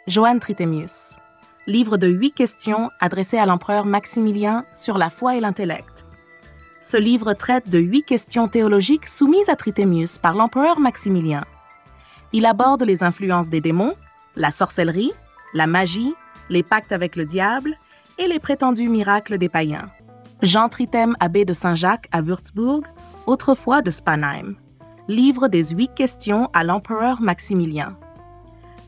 Johann Trithemius. Livre de 8 questions adressées à l'empereur Maximilien sur la foi et l'intellect. Ce livre traite de 8 questions théologiques soumises à Trithemius par l'empereur Maximilien. Il aborde les influences des démons, la sorcellerie, la magie, les pactes avec le diable et les prétendus miracles des païens. Jean Trithème, abbé de Saint-Jacques à Würzburg, autrefois de Spanheim. Livre des 8 questions à l'empereur Maximilien.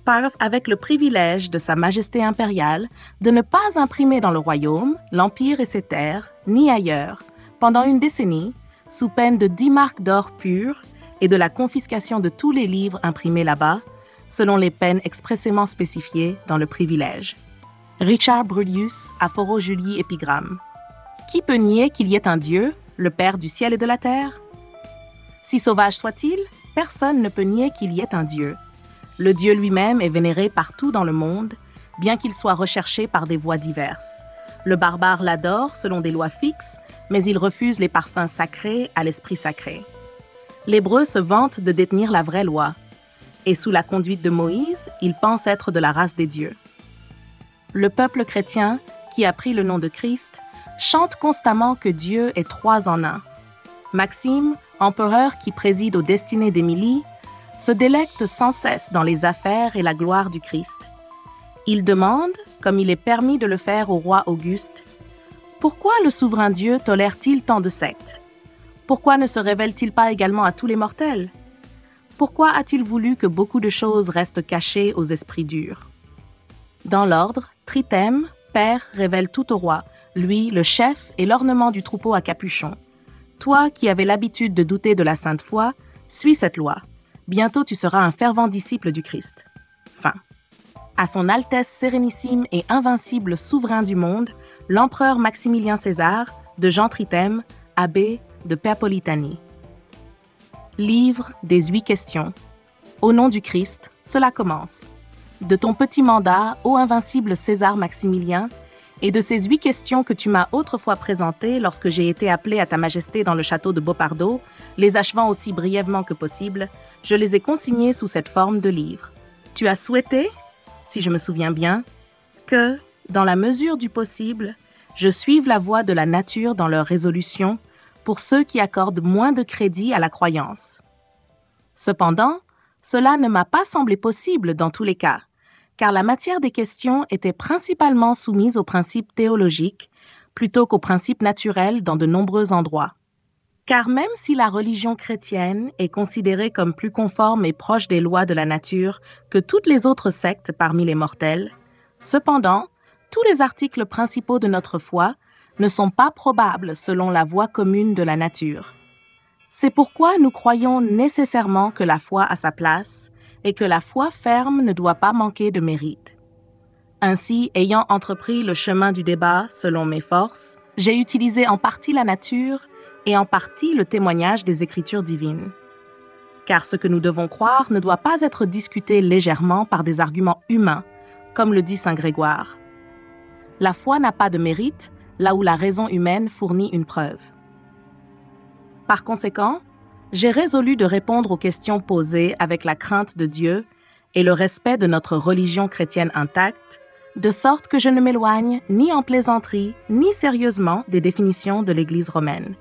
Parve avec le privilège de Sa Majesté impériale de ne pas imprimer dans le royaume, l'empire et ses terres, ni ailleurs, pendant une décennie, sous peine de 10 marks d'or pur et de la confiscation de tous les livres imprimés là-bas, selon les peines expressément spécifiées dans le privilège. Richard Brullius à Foro Julie Épigramme. Qui peut nier qu'il y ait un Dieu, le Père du ciel et de la terre? Si sauvage soit-il, personne ne peut nier qu'il y ait un Dieu. Le Dieu lui-même est vénéré partout dans le monde, bien qu'il soit recherché par des voies diverses. Le barbare l'adore selon des lois fixes, mais il refuse les parfums sacrés à l'esprit sacré. L'Hébreu se vante de détenir la vraie loi, et sous la conduite de Moïse, il pense être de la race des dieux. Le peuple chrétien, qui a pris le nom de Christ, chante constamment que Dieu est 3 en 1. Maxime, empereur qui préside aux destinées d'Émilie, se délecte sans cesse dans les affaires et la gloire du Christ. Il demande, comme il est permis de le faire au roi Auguste, « Pourquoi le souverain Dieu tolère-t-il tant de sectes? Pourquoi ne se révèle-t-il pas également à tous les mortels? Pourquoi a-t-il voulu que beaucoup de choses restent cachées aux esprits durs? » Dans l'ordre, Trithème, père, révèle tout au roi, lui, le chef et l'ornement du troupeau à capuchon. Toi, qui avais l'habitude de douter de la sainte foi, suis cette loi. Bientôt tu seras un fervent disciple du Christ. Fin. À son Altesse sérénissime et invincible souverain du monde, l'empereur Maximilien César, de Jean Trithème, abbé de Perpolitanie. Livre des 8 questions. Au nom du Christ, cela commence. De ton petit mandat, ô invincible César Maximilien, et de ces 8 questions que tu m'as autrefois présentées lorsque j'ai été appelé à ta majesté dans le château de Beaupardo, les achevant aussi brièvement que possible, je les ai consignées sous cette forme de livre. Tu as souhaité, si je me souviens bien, que, dans la mesure du possible, je suive la voie de la nature dans leurs résolutions pour ceux qui accordent moins de crédit à la croyance. Cependant, cela ne m'a pas semblé possible dans tous les cas, car la matière des questions était principalement soumise aux principes théologiques plutôt qu'aux principes naturels dans de nombreux endroits. Car même si la religion chrétienne est considérée comme plus conforme et proche des lois de la nature que toutes les autres sectes parmi les mortels, cependant, tous les articles principaux de notre foi ne sont pas probables selon la voie commune de la nature. C'est pourquoi nous croyons nécessairement que la foi a sa place et que la foi ferme ne doit pas manquer de mérite. Ainsi, ayant entrepris le chemin du débat selon mes forces, j'ai utilisé en partie la nature et en partie le témoignage des Écritures divines. Car ce que nous devons croire ne doit pas être discuté légèrement par des arguments humains, comme le dit saint Grégoire. La foi n'a pas de mérite, là où la raison humaine fournit une preuve. Par conséquent, j'ai résolu de répondre aux questions posées avec la crainte de Dieu et le respect de notre religion chrétienne intacte, de sorte que je ne m'éloigne ni en plaisanterie ni sérieusement des définitions de l'Église romaine.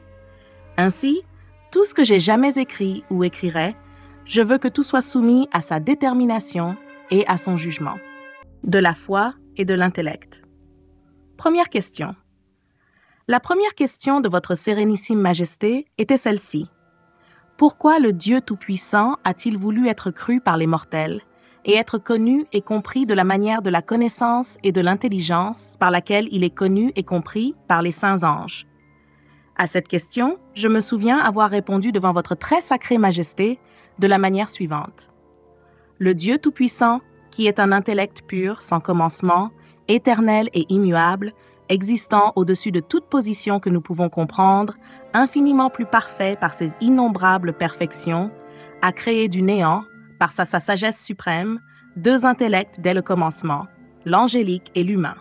Ainsi, tout ce que j'ai jamais écrit ou écrirai, je veux que tout soit soumis à sa détermination et à son jugement. De la foi et de l'intellect. Première question. La première question de votre Sérénissime Majesté était celle-ci. Pourquoi le Dieu Tout-Puissant a-t-il voulu être cru par les mortels et être connu et compris de la manière de la connaissance et de l'intelligence par laquelle il est connu et compris par les saints anges? À cette question, je me souviens avoir répondu devant votre très sacrée Majesté de la manière suivante. Le Dieu Tout-Puissant, qui est un intellect pur, sans commencement, éternel et immuable, existant au-dessus de toute position que nous pouvons comprendre, infiniment plus parfait par ses innombrables perfections, a créé du néant, par sa sagesse suprême, 2 intellects dès le commencement, l'angélique et l'humain.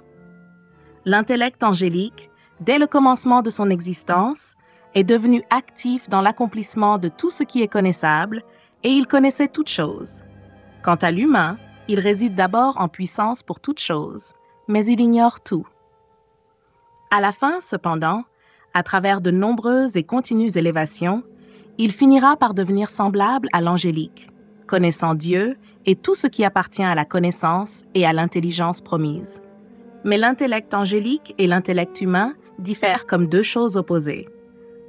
L'intellect angélique, dès le commencement de son existence, est devenu actif dans l'accomplissement de tout ce qui est connaissable, et il connaissait toutes choses. Quant à l'humain, Il réside d'abord en puissance pour toute chose, mais il ignore tout. À la fin, cependant, à travers de nombreuses et continues élévations, il finira par devenir semblable à l'angélique, connaissant Dieu et tout ce qui appartient à la connaissance et à l'intelligence promise. Mais l'intellect angélique et l'intellect humain diffèrent comme deux choses opposées.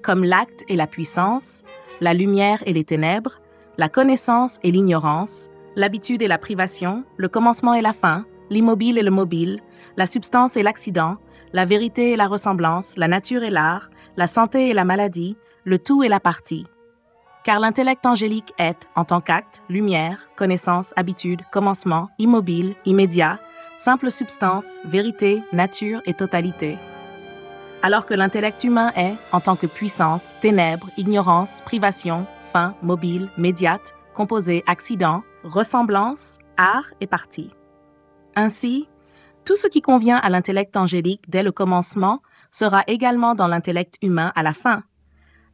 Comme l'acte et la puissance, la lumière et les ténèbres, la connaissance et l'ignorance, l'habitude et la privation, le commencement et la fin, l'immobile et le mobile, la substance et l'accident, la vérité et la ressemblance, la nature et l'art, la santé et la maladie, le tout et la partie. Car l'intellect angélique est, en tant qu'acte, lumière, connaissance, habitude, commencement, immobile, immédiat, simple substance, vérité, nature et totalité. Alors que l'intellect humain est, en tant que puissance, ténèbres, ignorance, privation, fin, mobile, médiate, composé, accident, ressemblance, art et partie. Ainsi, tout ce qui convient à l'intellect angélique dès le commencement sera également dans l'intellect humain à la fin,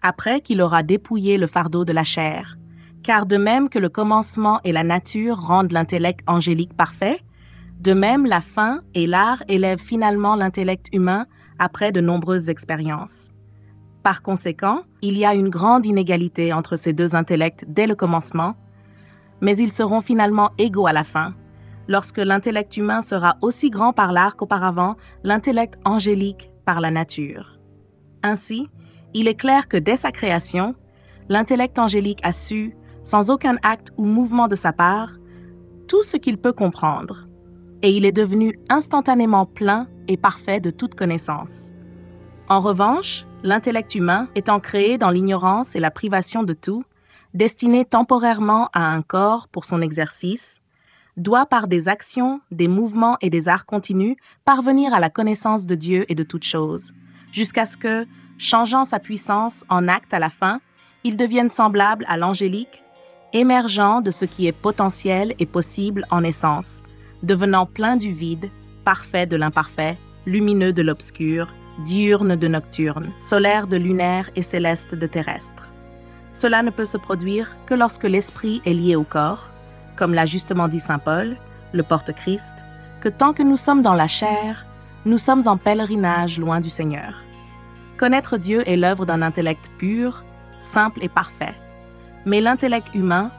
après qu'il aura dépouillé le fardeau de la chair. Car de même que le commencement et la nature rendent l'intellect angélique parfait, de même la fin et l'art élèvent finalement l'intellect humain après de nombreuses expériences. Par conséquent, il y a une grande inégalité entre ces deux intellects dès le commencement, mais ils seront finalement égaux à la fin, lorsque l'intellect humain sera aussi grand par l'art qu'auparavant l'intellect angélique par la nature. Ainsi, il est clair que dès sa création, l'intellect angélique a su, sans aucun acte ou mouvement de sa part, tout ce qu'il peut comprendre, et il est devenu instantanément plein et parfait de toute connaissance. En revanche, l'intellect humain, étant créé dans l'ignorance et la privation de tout, destiné temporairement à un corps pour son exercice, doit par des actions, des mouvements et des arts continus parvenir à la connaissance de Dieu et de toutes choses, jusqu'à ce que, changeant sa puissance en acte à la fin, il devienne semblable à l'angélique, émergeant de ce qui est potentiel et possible en essence, devenant plein du vide, parfait de l'imparfait, lumineux de l'obscur, diurne de nocturne, solaire de lunaire et céleste de terrestre. Cela ne peut se produire que lorsque l'esprit est lié au corps, comme l'a justement dit saint Paul, le porte-Christ, que tant que nous sommes dans la chair, nous sommes en pèlerinage loin du Seigneur. Connaître Dieu est l'œuvre d'un intellect pur, simple et parfait. Mais l'intellect humain,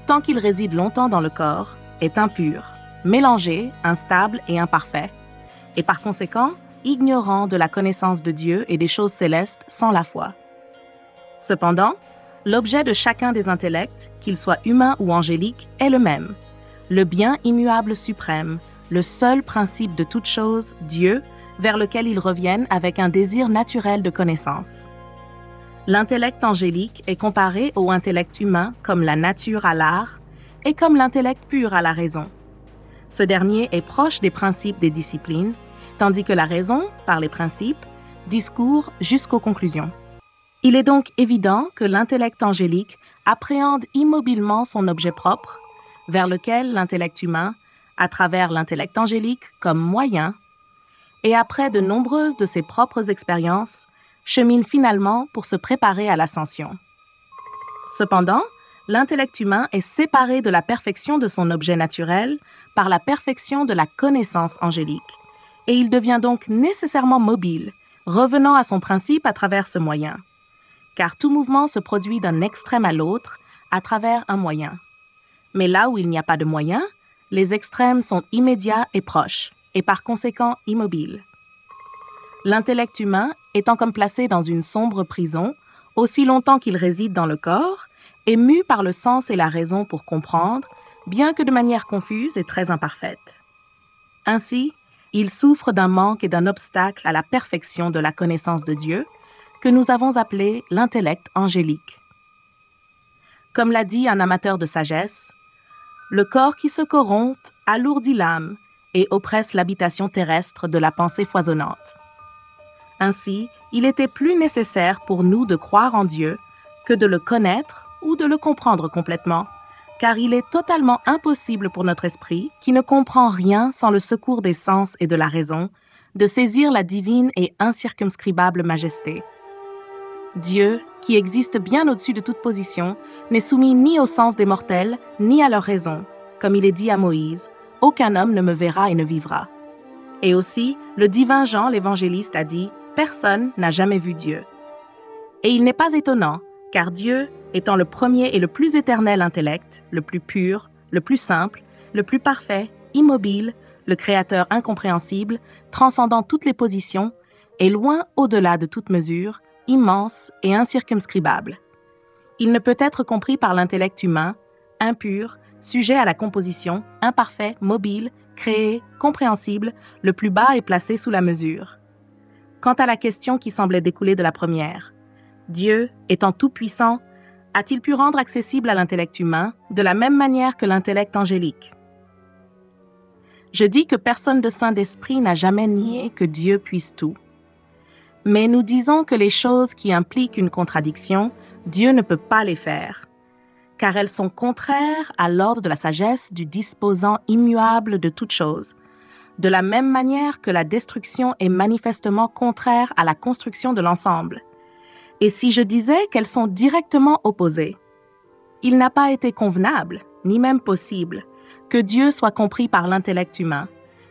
tant qu'il réside longtemps dans le corps, est impur, mélangé, instable et imparfait, et par conséquent, ignorant de la connaissance de Dieu et des choses célestes sans la foi. Cependant, l'objet de chacun des intellects, qu'il soit humain ou angélique, est le même. Le bien immuable suprême, le seul principe de toute chose, Dieu, vers lequel ils reviennent avec un désir naturel de connaissance. L'intellect angélique est comparé au intellect humain comme la nature à l'art et comme l'intellect pur à la raison. Ce dernier est proche des principes des disciplines, tandis que la raison, par les principes, discourt jusqu'aux conclusions. Il est donc évident que l'intellect angélique appréhende immobilement son objet propre, vers lequel l'intellect humain, à travers l'intellect angélique comme moyen, et après de nombreuses de ses propres expériences, chemine finalement pour se préparer à l'ascension. Cependant, l'intellect humain est séparé de la perfection de son objet naturel par la perfection de la connaissance angélique, et il devient donc nécessairement mobile, revenant à son principe à travers ce moyen. Car tout mouvement se produit d'un extrême à l'autre à travers un moyen. Mais là où il n'y a pas de moyen, les extrêmes sont immédiats et proches, et par conséquent immobiles. L'intellect humain, étant comme placé dans une sombre prison, aussi longtemps qu'il réside dans le corps, est mu par le sens et la raison pour comprendre, bien que de manière confuse et très imparfaite. Ainsi, il souffre d'un manque et d'un obstacle à la perfection de la connaissance de Dieu, que nous avons appelé l'intellect angélique. Comme l'a dit un amateur de sagesse, le corps qui se corrompt alourdit l'âme et oppresse l'habitation terrestre de la pensée foisonnante. Ainsi, il était plus nécessaire pour nous de croire en Dieu que de le connaître ou de le comprendre complètement, car il est totalement impossible pour notre esprit, qui ne comprend rien sans le secours des sens et de la raison, de saisir la divine et incircumscribable majesté. Dieu, qui existe bien au-dessus de toute position, n'est soumis ni au sens des mortels, ni à leur raison, comme il est dit à Moïse, « Aucun homme ne me verra et ne vivra ». Et aussi, le divin Jean l'évangéliste a dit « Personne n'a jamais vu Dieu ». Et il n'est pas étonnant, car Dieu, étant le premier et le plus éternel intellect, le plus pur, le plus simple, le plus parfait, immobile, le créateur incompréhensible, transcendant toutes les positions, est loin au-delà de toute mesure, immense et incircumscribable. Il ne peut être compris par l'intellect humain, impur, sujet à la composition, imparfait, mobile, créé, compréhensible, le plus bas est placé sous la mesure. Quant à la question qui semblait découler de la première, Dieu, étant tout-puissant, a-t-il pu rendre accessible à l'intellect humain de la même manière que l'intellect angélique? Je dis que personne de saint d'esprit n'a jamais nié que Dieu puisse tout. Mais nous disons que les choses qui impliquent une contradiction, Dieu ne peut pas les faire, car elles sont contraires à l'ordre de la sagesse du disposant immuable de toutes choses, de la même manière que la destruction est manifestement contraire à la construction de l'ensemble. Et si je disais qu'elles sont directement opposées, il n'a pas été convenable, ni même possible, que Dieu soit compris par l'intellect humain,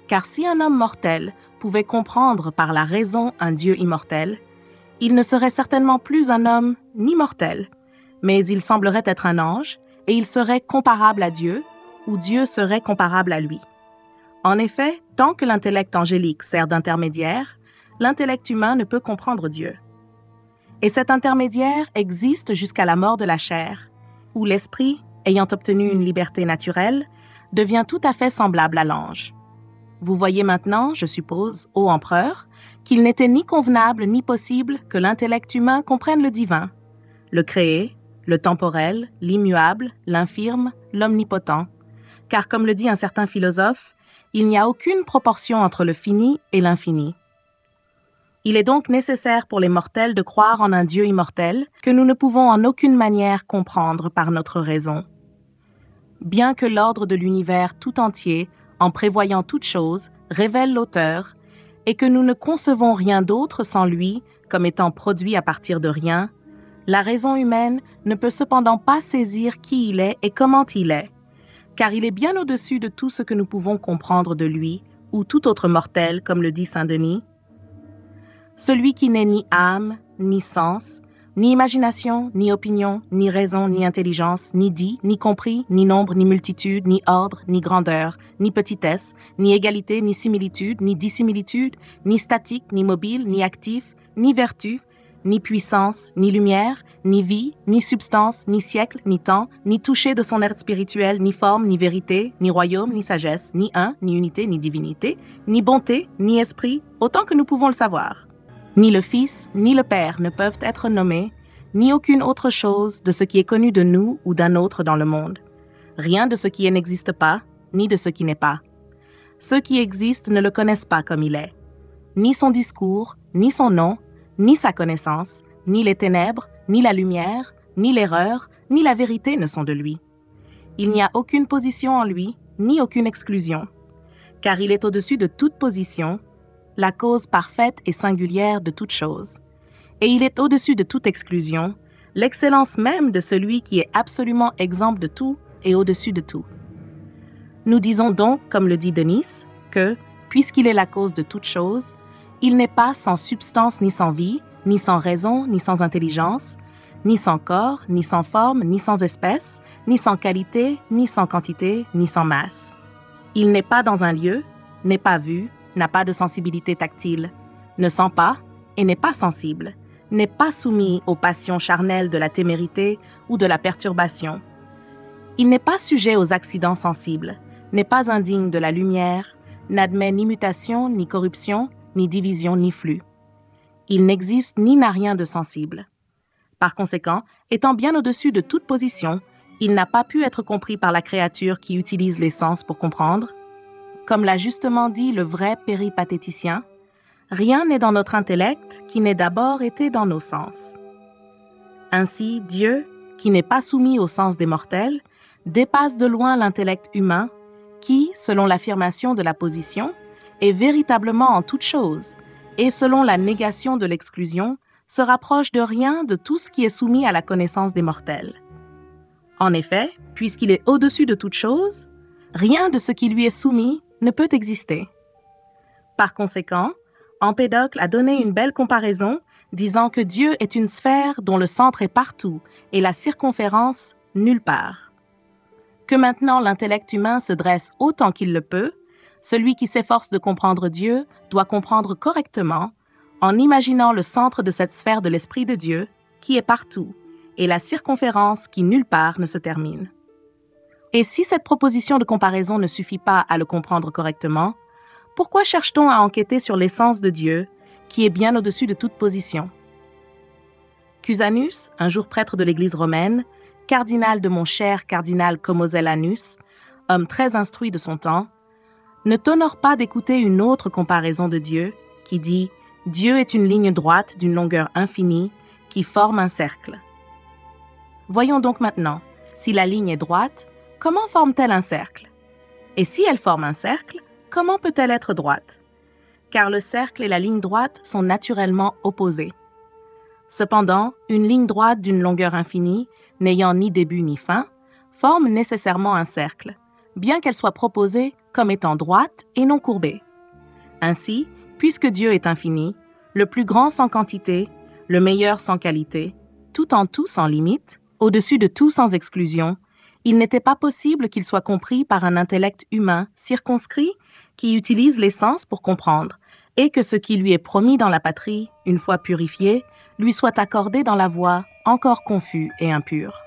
car si un homme mortel pouvait comprendre par la raison un Dieu immortel, il ne serait certainement plus un homme ni mortel, mais il semblerait être un ange, et il serait comparable à Dieu, ou Dieu serait comparable à lui. En effet, tant que l'intellect angélique sert d'intermédiaire, l'intellect humain ne peut comprendre Dieu. Et cet intermédiaire existe jusqu'à la mort de la chair, où l'esprit, ayant obtenu une liberté naturelle, devient tout à fait semblable à l'ange. Vous voyez maintenant, je suppose, ô empereur, qu'il n'était ni convenable ni possible que l'intellect humain comprenne le divin, le créé, le temporel, l'immuable, l'infirme, l'omnipotent. Car comme le dit un certain philosophe, il n'y a aucune proportion entre le fini et l'infini. Il est donc nécessaire pour les mortels de croire en un Dieu immortel que nous ne pouvons en aucune manière comprendre par notre raison. Bien que l'ordre de l'univers tout entier, en prévoyant toutes choses, révèle l'auteur, et que nous ne concevons rien d'autre sans lui comme étant produit à partir de rien, la raison humaine ne peut cependant pas saisir qui il est et comment il est, car il est bien au-dessus de tout ce que nous pouvons comprendre de lui, ou tout autre mortel, comme le dit saint Denis. Celui qui n'est ni âme, ni sens, ni imagination, ni opinion, ni raison, ni intelligence, ni dit, ni compris, ni nombre, ni multitude, ni ordre, ni grandeur, ni petitesse, ni égalité, ni similitude, ni dissimilitude, ni statique, ni mobile, ni actif, ni vertu, ni puissance, ni lumière, ni vie, ni substance, ni siècle, ni temps, ni toucher de son être spirituel, ni forme, ni vérité, ni royaume, ni sagesse, ni un, ni unité, ni divinité, ni bonté, ni esprit, autant que nous pouvons le savoir. Ni le Fils, ni le Père ne peuvent être nommés, ni aucune autre chose de ce qui est connu de nous ou d'un autre dans le monde. Rien de ce qui n'existe pas, ni de ce qui n'est pas. Ceux qui existent ne le connaissent pas comme il est. Ni son discours, ni son nom, ni sa connaissance, ni les ténèbres, ni la lumière, ni l'erreur, ni la vérité ne sont de lui. Il n'y a aucune position en lui, ni aucune exclusion. Car il est au-dessus de toute position, la cause parfaite et singulière de toute chose. Et il est au-dessus de toute exclusion, l'excellence même de celui qui est absolument exempt de tout et au-dessus de tout. Nous disons donc, comme le dit Denis, que, puisqu'il est la cause de toute chose, il n'est pas sans substance ni sans vie, ni sans raison, ni sans intelligence, ni sans corps, ni sans forme, ni sans espèce, ni sans qualité, ni sans quantité, ni sans masse. Il n'est pas dans un lieu, n'est pas vu, n'a pas de sensibilité tactile, ne sent pas et n'est pas sensible, n'est pas soumis aux passions charnelles de la témérité ou de la perturbation. Il n'est pas sujet aux accidents sensibles, n'est pas indigne de la lumière, n'admet ni mutation, ni corruption, ni division, ni flux. Il n'existe ni n'a rien de sensible. Par conséquent, étant bien au-dessus de toute position, il n'a pas pu être compris par la créature qui utilise les sens pour comprendre. Comme l'a justement dit le vrai péripatéticien, rien n'est dans notre intellect qui n'ait d'abord été dans nos sens. Ainsi, Dieu, qui n'est pas soumis au sens des mortels, dépasse de loin l'intellect humain qui, selon l'affirmation de la position, est véritablement en toute chose et, selon la négation de l'exclusion, se rapproche de rien de tout ce qui est soumis à la connaissance des mortels. En effet, puisqu'il est au-dessus de toute chose, Rien de ce qui lui est soumis ne peut exister. Par conséquent, Empédocle a donné une belle comparaison disant que Dieu est une sphère dont le centre est partout et la circonférence nulle part. Que maintenant l'intellect humain se dresse autant qu'il le peut, celui qui s'efforce de comprendre Dieu doit comprendre correctement en imaginant le centre de cette sphère de l'Esprit de Dieu qui est partout et la circonférence qui nulle part ne se termine. Et si cette proposition de comparaison ne suffit pas à le comprendre correctement, pourquoi cherche-t-on à enquêter sur l'essence de Dieu, qui est bien au-dessus de toute position? Cusanus, un jour prêtre de l'Église romaine, cardinal de mon cher cardinal Comozellanus, homme très instruit de son temps, ne t'honore pas d'écouter une autre comparaison de Dieu qui dit « Dieu est une ligne droite d'une longueur infinie qui forme un cercle ». Voyons donc maintenant, si la ligne est droite, comment forme-t-elle un cercle? Et si elle forme un cercle, comment peut-elle être droite? Car le cercle et la ligne droite sont naturellement opposés. Cependant, une ligne droite d'une longueur infinie, n'ayant ni début ni fin, forme nécessairement un cercle, bien qu'elle soit proposée comme étant droite et non courbée. Ainsi, puisque Dieu est infini, le plus grand sans quantité, le meilleur sans qualité, tout en tout sans limite, au-dessus de tout sans exclusion, il n'était pas possible qu'il soit compris par un intellect humain circonscrit qui utilise les sens pour comprendre, et que ce qui lui est promis dans la patrie, une fois purifié, lui soit accordé dans la voie encore confus et impur.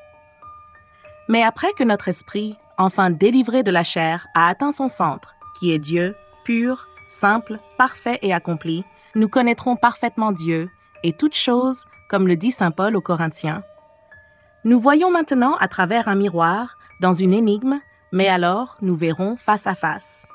Mais après que notre esprit, enfin délivré de la chair, a atteint son centre, qui est Dieu, pur, simple, parfait et accompli, nous connaîtrons parfaitement Dieu et toutes choses, comme le dit saint Paul aux Corinthiens. Nous voyons maintenant à travers un miroir, dans une énigme, mais alors nous verrons face à face.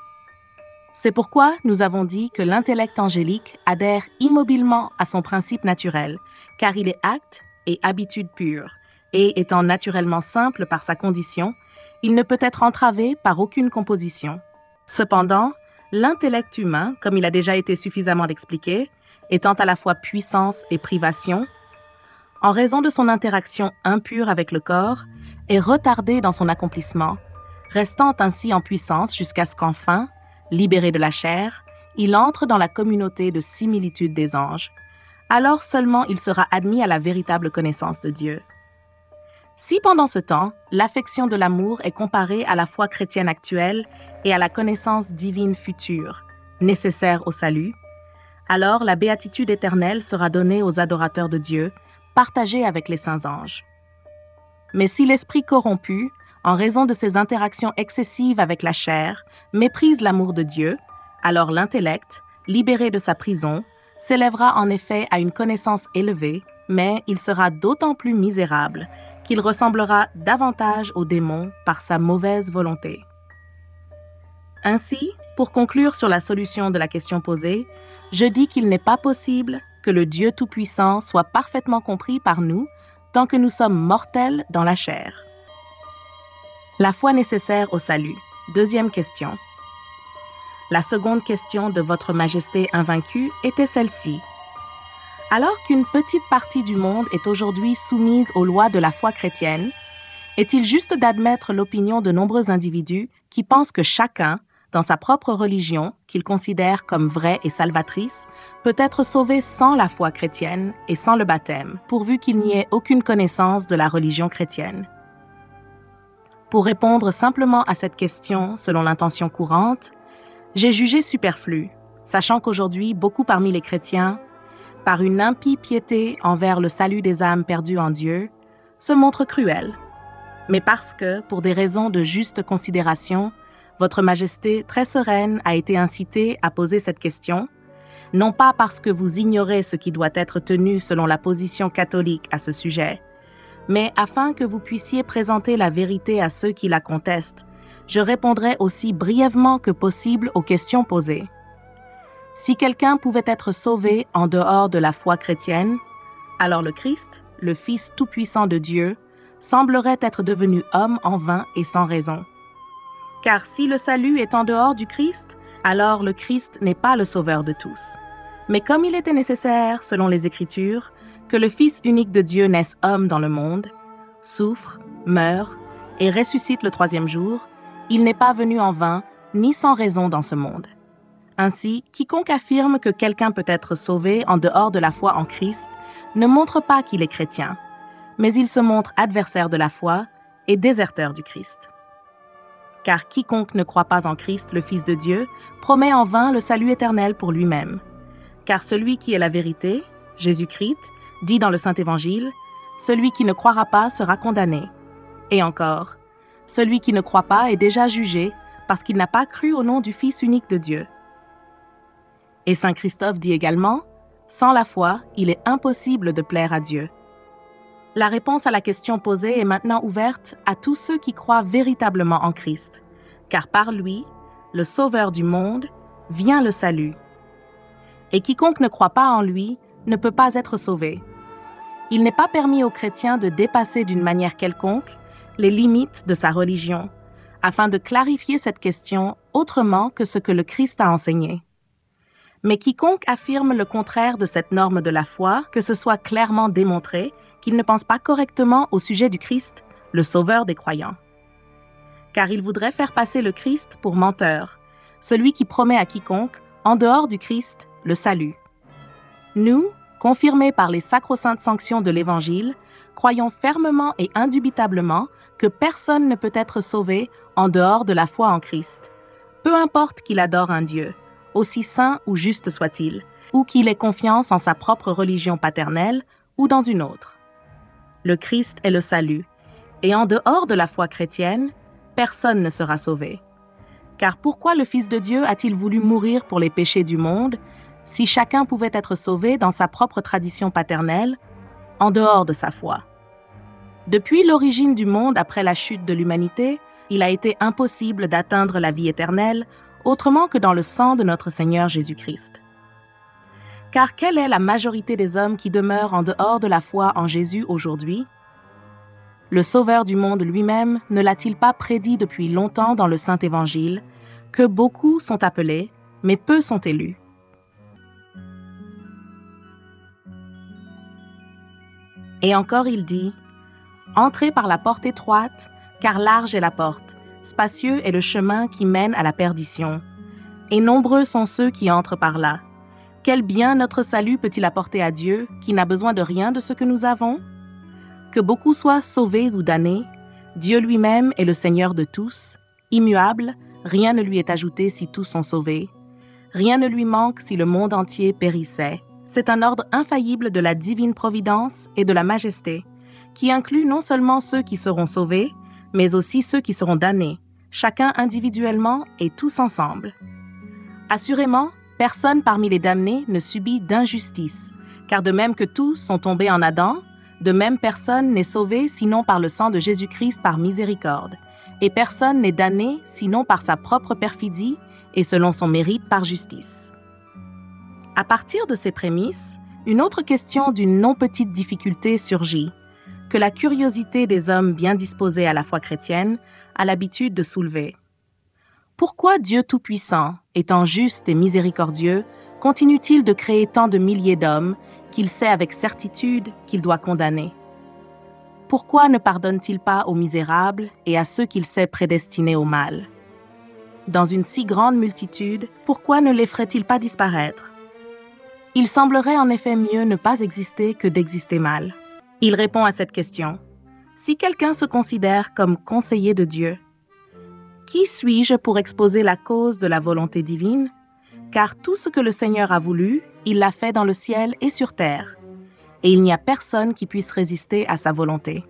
C'est pourquoi nous avons dit que l'intellect angélique adhère immobilement à son principe naturel, car il est acte et habitude pure, et étant naturellement simple par sa condition, il ne peut être entravé par aucune composition. Cependant, l'intellect humain, comme il a déjà été suffisamment expliqué, étant à la fois puissance et privation, en raison de son interaction impure avec le corps, est retardé dans son accomplissement, restant ainsi en puissance jusqu'à ce qu'enfin, libéré de la chair, il entre dans la communauté de similitude des anges. Alors seulement il sera admis à la véritable connaissance de Dieu. Si pendant ce temps, l'affection de l'amour est comparée à la foi chrétienne actuelle et à la connaissance divine future, nécessaire au salut, alors la béatitude éternelle sera donnée aux adorateurs de Dieu, partagée avec les saints anges. Mais si l'esprit corrompu, en raison de ses interactions excessives avec la chair, méprise l'amour de Dieu, alors l'intellect, libéré de sa prison, s'élèvera en effet à une connaissance élevée, mais il sera d'autant plus misérable qu'il ressemblera davantage au démon par sa mauvaise volonté. Ainsi, pour conclure sur la solution de la question posée, je dis qu'il n'est pas possible que le Dieu Tout-Puissant soit parfaitement compris par nous tant que nous sommes mortels dans la chair. La foi nécessaire au salut. Deuxième question. La seconde question de Votre Majesté invaincue était celle-ci. Alors qu'une petite partie du monde est aujourd'hui soumise aux lois de la foi chrétienne, est-il juste d'admettre l'opinion de nombreux individus qui pensent que chacun, dans sa propre religion, qu'il considère comme vraie et salvatrice, peut être sauvé sans la foi chrétienne et sans le baptême, pourvu qu'il n'y ait aucune connaissance de la religion chrétienne? Pour répondre simplement à cette question selon l'intention courante, j'ai jugé superflu, sachant qu'aujourd'hui, beaucoup parmi les chrétiens, par une impie piété envers le salut des âmes perdues en Dieu, se montrent cruels. Mais parce que, pour des raisons de juste considération, Votre Majesté très sereine a été incitée à poser cette question, non pas parce que vous ignorez ce qui doit être tenu selon la position catholique à ce sujet, mais afin que vous puissiez présenter la vérité à ceux qui la contestent, je répondrai aussi brièvement que possible aux questions posées. Si quelqu'un pouvait être sauvé en dehors de la foi chrétienne, alors le Christ, le Fils tout-puissant de Dieu, semblerait être devenu homme en vain et sans raison. Car si le salut est en dehors du Christ, alors le Christ n'est pas le sauveur de tous. Mais comme il était nécessaire, selon les Écritures, que le Fils unique de Dieu naisse homme dans le monde, souffre, meurt et ressuscite le troisième jour, Il n'est pas venu en vain, ni sans raison dans ce monde. Ainsi, quiconque affirme que quelqu'un peut être sauvé en dehors de la foi en Christ ne montre pas qu'il est chrétien, mais il se montre adversaire de la foi et déserteur du Christ. Car quiconque ne croit pas en Christ, le Fils de Dieu, promet en vain le salut éternel pour lui-même. Car celui qui est la vérité, Jésus-Christ, dit dans le Saint-Évangile, « Celui qui ne croira pas sera condamné. » Et encore, « Celui qui ne croit pas est déjà jugé parce qu'il n'a pas cru au nom du Fils unique de Dieu. » Et Saint Christophe dit également, « Sans la foi, il est impossible de plaire à Dieu. » La réponse à la question posée est maintenant ouverte à tous ceux qui croient véritablement en Christ, car par lui, le Sauveur du monde, vient le salut. Et quiconque ne croit pas en lui ne peut pas être sauvé. Il n'est pas permis aux chrétiens de dépasser d'une manière quelconque les limites de sa religion, afin de clarifier cette question autrement que ce que le Christ a enseigné. Mais quiconque affirme le contraire de cette norme de la foi, que ce soit clairement démontré qu'il ne pense pas correctement au sujet du Christ, le Sauveur des croyants. Car il voudrait faire passer le Christ pour menteur, celui qui promet à quiconque, en dehors du Christ, le salut. Nous, confirmés par les sacro-saintes sanctions de l'Évangile, croyons fermement et indubitablement que personne ne peut être sauvé en dehors de la foi en Christ, peu importe qu'il adore un Dieu, aussi saint ou juste soit-il, ou qu'il ait confiance en sa propre religion paternelle ou dans une autre. Le Christ est le salut, et en dehors de la foi chrétienne, personne ne sera sauvé. Car pourquoi le Fils de Dieu a-t-il voulu mourir pour les péchés du monde, si chacun pouvait être sauvé dans sa propre tradition paternelle, en dehors de sa foi? Depuis l'origine du monde après la chute de l'humanité, il a été impossible d'atteindre la vie éternelle autrement que dans le sang de notre Seigneur Jésus-Christ. Car quelle est la majorité des hommes qui demeurent en dehors de la foi en Jésus aujourd'hui? Le Sauveur du monde lui-même ne l'a-t-il pas prédit depuis longtemps dans le Saint-Évangile, que beaucoup sont appelés, mais peu sont élus? Et encore il dit, « Entrez par la porte étroite, car large est la porte, spacieux est le chemin qui mène à la perdition, et nombreux sont ceux qui entrent par là. Quel bien notre salut peut-il apporter à Dieu, qui n'a besoin de rien de ce que nous avons? Que beaucoup soient sauvés ou damnés, Dieu lui-même est le Seigneur de tous, immuable, rien ne lui est ajouté si tous sont sauvés. Rien ne lui manque si le monde entier périssait. C'est un ordre infaillible de la divine providence et de la majesté, qui inclut non seulement ceux qui seront sauvés, mais aussi ceux qui seront damnés, chacun individuellement et tous ensemble. Assurément, personne parmi les damnés ne subit d'injustice, car de même que tous sont tombés en Adam, de même personne n'est sauvé sinon par le sang de Jésus-Christ par miséricorde, et personne n'est damné sinon par sa propre perfidie et selon son mérite par justice. À partir de ces prémices, une autre question d'une non petite difficulté surgit, que la curiosité des hommes bien disposés à la foi chrétienne a l'habitude de soulever. Pourquoi Dieu Tout-Puissant, étant juste et miséricordieux, continue-t-il de créer tant de milliers d'hommes qu'il sait avec certitude qu'il doit condamner? Pourquoi ne pardonne-t-il pas aux misérables et à ceux qu'il sait prédestinés au mal? Dans une si grande multitude, pourquoi ne les ferait-il pas disparaître? Il semblerait en effet mieux ne pas exister que d'exister mal. Il répond à cette question. Si quelqu'un se considère comme conseiller de Dieu, qui suis-je pour exposer la cause de la volonté divine? Car tout ce que le Seigneur a voulu, il l'a fait dans le ciel et sur terre, et il n'y a personne qui puisse résister à sa volonté.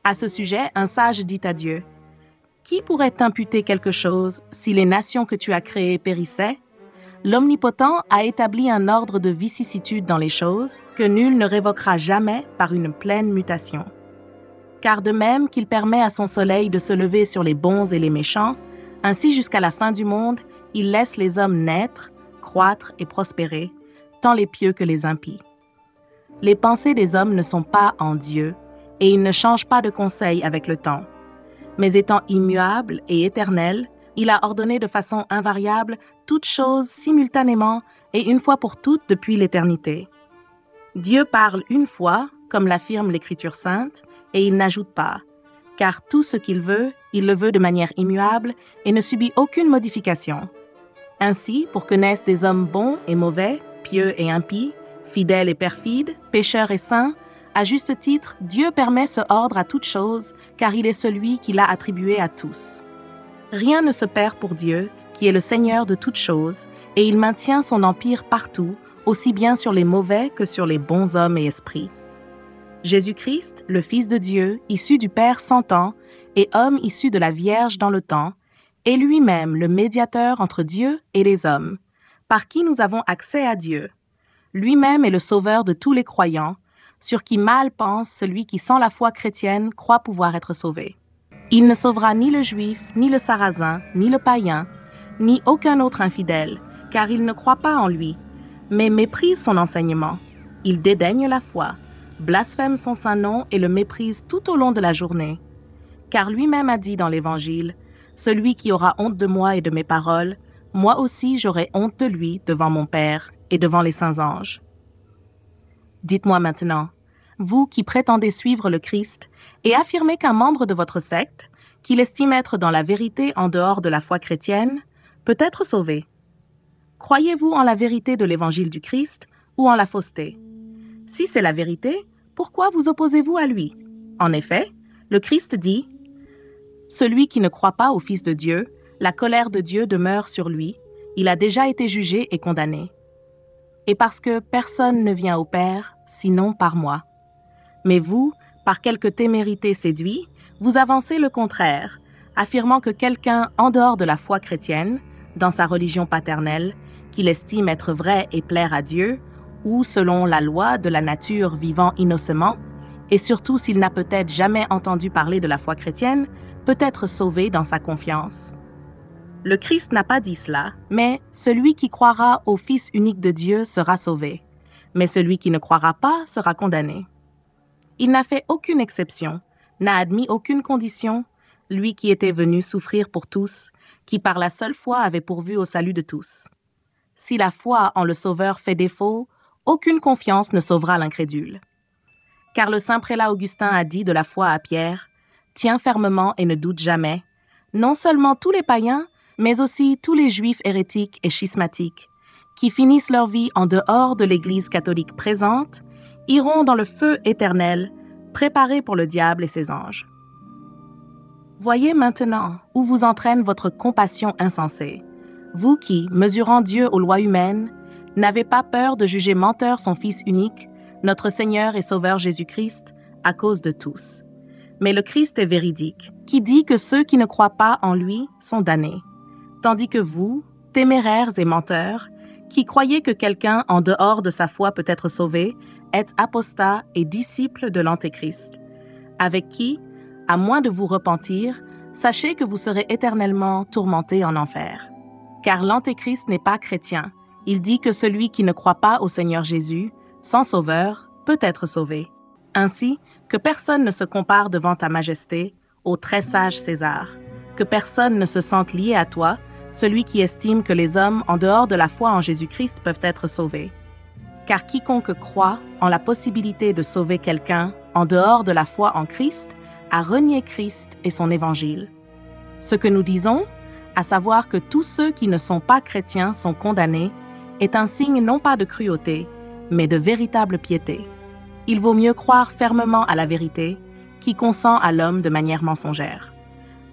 À ce sujet, un sage dit à Dieu, « Qui pourrait t'imputer quelque chose si les nations que tu as créées périssaient? L'Omnipotent a établi un ordre de vicissitude dans les choses que nul ne révoquera jamais par une pleine mutation. Car de même qu'il permet à son soleil de se lever sur les bons et les méchants, ainsi jusqu'à la fin du monde, il laisse les hommes naître, croître et prospérer, tant les pieux que les impies. Les pensées des hommes ne sont pas en Dieu, et ils ne changent pas de conseil avec le temps. Mais étant immuable et éternel, il a ordonné de façon invariable toutes choses simultanément et une fois pour toutes depuis l'éternité. Dieu parle une fois, comme l'affirme l'Écriture sainte, et il n'ajoute pas, car tout ce qu'il veut, Il le veut de manière immuable et ne subit aucune modification. Ainsi, pour que naissent des hommes bons et mauvais, pieux et impies, fidèles et perfides, pécheurs et saints, à juste titre, Dieu permet ce ordre à toutes choses, car il est celui qui l'a attribué à tous. Rien ne se perd pour Dieu, qui est le Seigneur de toutes choses, et il maintient son empire partout, aussi bien sur les mauvais que sur les bons hommes et esprits. Jésus-Christ, le Fils de Dieu, issu du Père sans temps, et homme issu de la Vierge dans le temps, est lui-même le médiateur entre Dieu et les hommes, par qui nous avons accès à Dieu. Lui-même est le sauveur de tous les croyants, sur qui mal pense celui qui, sans la foi chrétienne, croit pouvoir être sauvé. Il ne sauvera ni le juif, ni le sarrasin, ni le païen, ni aucun autre infidèle, car il ne croit pas en lui, mais méprise son enseignement. Il dédaigne la foi, blasphème son saint nom et le méprise tout au long de la journée. Car lui-même a dit dans l'Évangile, « Celui qui aura honte de moi et de mes paroles, moi aussi j'aurai honte de lui devant mon Père et devant les saints anges. » Dites-moi maintenant, vous qui prétendez suivre le Christ et affirmez qu'un membre de votre secte, qu'il estime être dans la vérité en dehors de la foi chrétienne, peut être sauvé. Croyez-vous en la vérité de l'Évangile du Christ ou en la fausseté? Si c'est la vérité, pourquoi vous opposez-vous à lui? En effet, le Christ dit « Celui qui ne croit pas au Fils de Dieu, la colère de Dieu demeure sur lui, il a déjà été jugé et condamné. Et parce que personne ne vient au Père, sinon par moi. Mais vous, par quelque témérité séduit, vous avancez le contraire, affirmant que quelqu'un en dehors de la foi chrétienne, dans sa religion paternelle, qu'il estime être vrai et plaire à Dieu, ou selon la loi de la nature vivant innocemment, et surtout s'il n'a peut-être jamais entendu parler de la foi chrétienne, peut être sauvé dans sa confiance. Le Christ n'a pas dit cela, mais celui qui croira au Fils unique de Dieu sera sauvé, mais celui qui ne croira pas sera condamné. Il n'a fait aucune exception, n'a admis aucune condition, lui qui était venu souffrir pour tous, qui par la seule foi avait pourvu au salut de tous. Si la foi en le Sauveur fait défaut, aucune confiance ne sauvera l'incrédule. Car le saint prélat Augustin a dit de la foi à Pierre, « Tiens fermement et ne doute jamais, non seulement tous les païens, mais aussi tous les juifs hérétiques et schismatiques, qui finissent leur vie en dehors de l'Église catholique présente, iront dans le feu éternel, préparés pour le diable et ses anges. » Voyez maintenant où vous entraîne votre compassion insensée, vous qui, mesurant Dieu aux lois humaines, n'avez pas peur de juger menteur son Fils unique, notre Seigneur et Sauveur Jésus-Christ, à cause de tous. Mais le Christ est véridique, qui dit que ceux qui ne croient pas en lui sont damnés, tandis que vous, téméraires et menteurs, qui croyez que quelqu'un en dehors de sa foi peut être sauvé, êtes apostat et disciple de l'Antéchrist, avec qui, à moins de vous repentir, sachez que vous serez éternellement tourmentés en enfer. Car l'Antéchrist n'est pas chrétien. Il dit que celui qui ne croit pas au Seigneur Jésus, sans sauveur, peut être sauvé. Ainsi, que personne ne se compare devant ta majesté, ô très sage César, que personne ne se sente lié à toi, celui qui estime que les hommes en dehors de la foi en Jésus-Christ peuvent être sauvés. Car quiconque croit en la possibilité de sauver quelqu'un en dehors de la foi en Christ a renié Christ et son évangile. Ce que nous disons, à savoir que tous ceux qui ne sont pas chrétiens sont condamnés, est un signe non pas de cruauté, mais de véritable piété. Il vaut mieux croire fermement à la vérité qui consent à l'homme de manière mensongère.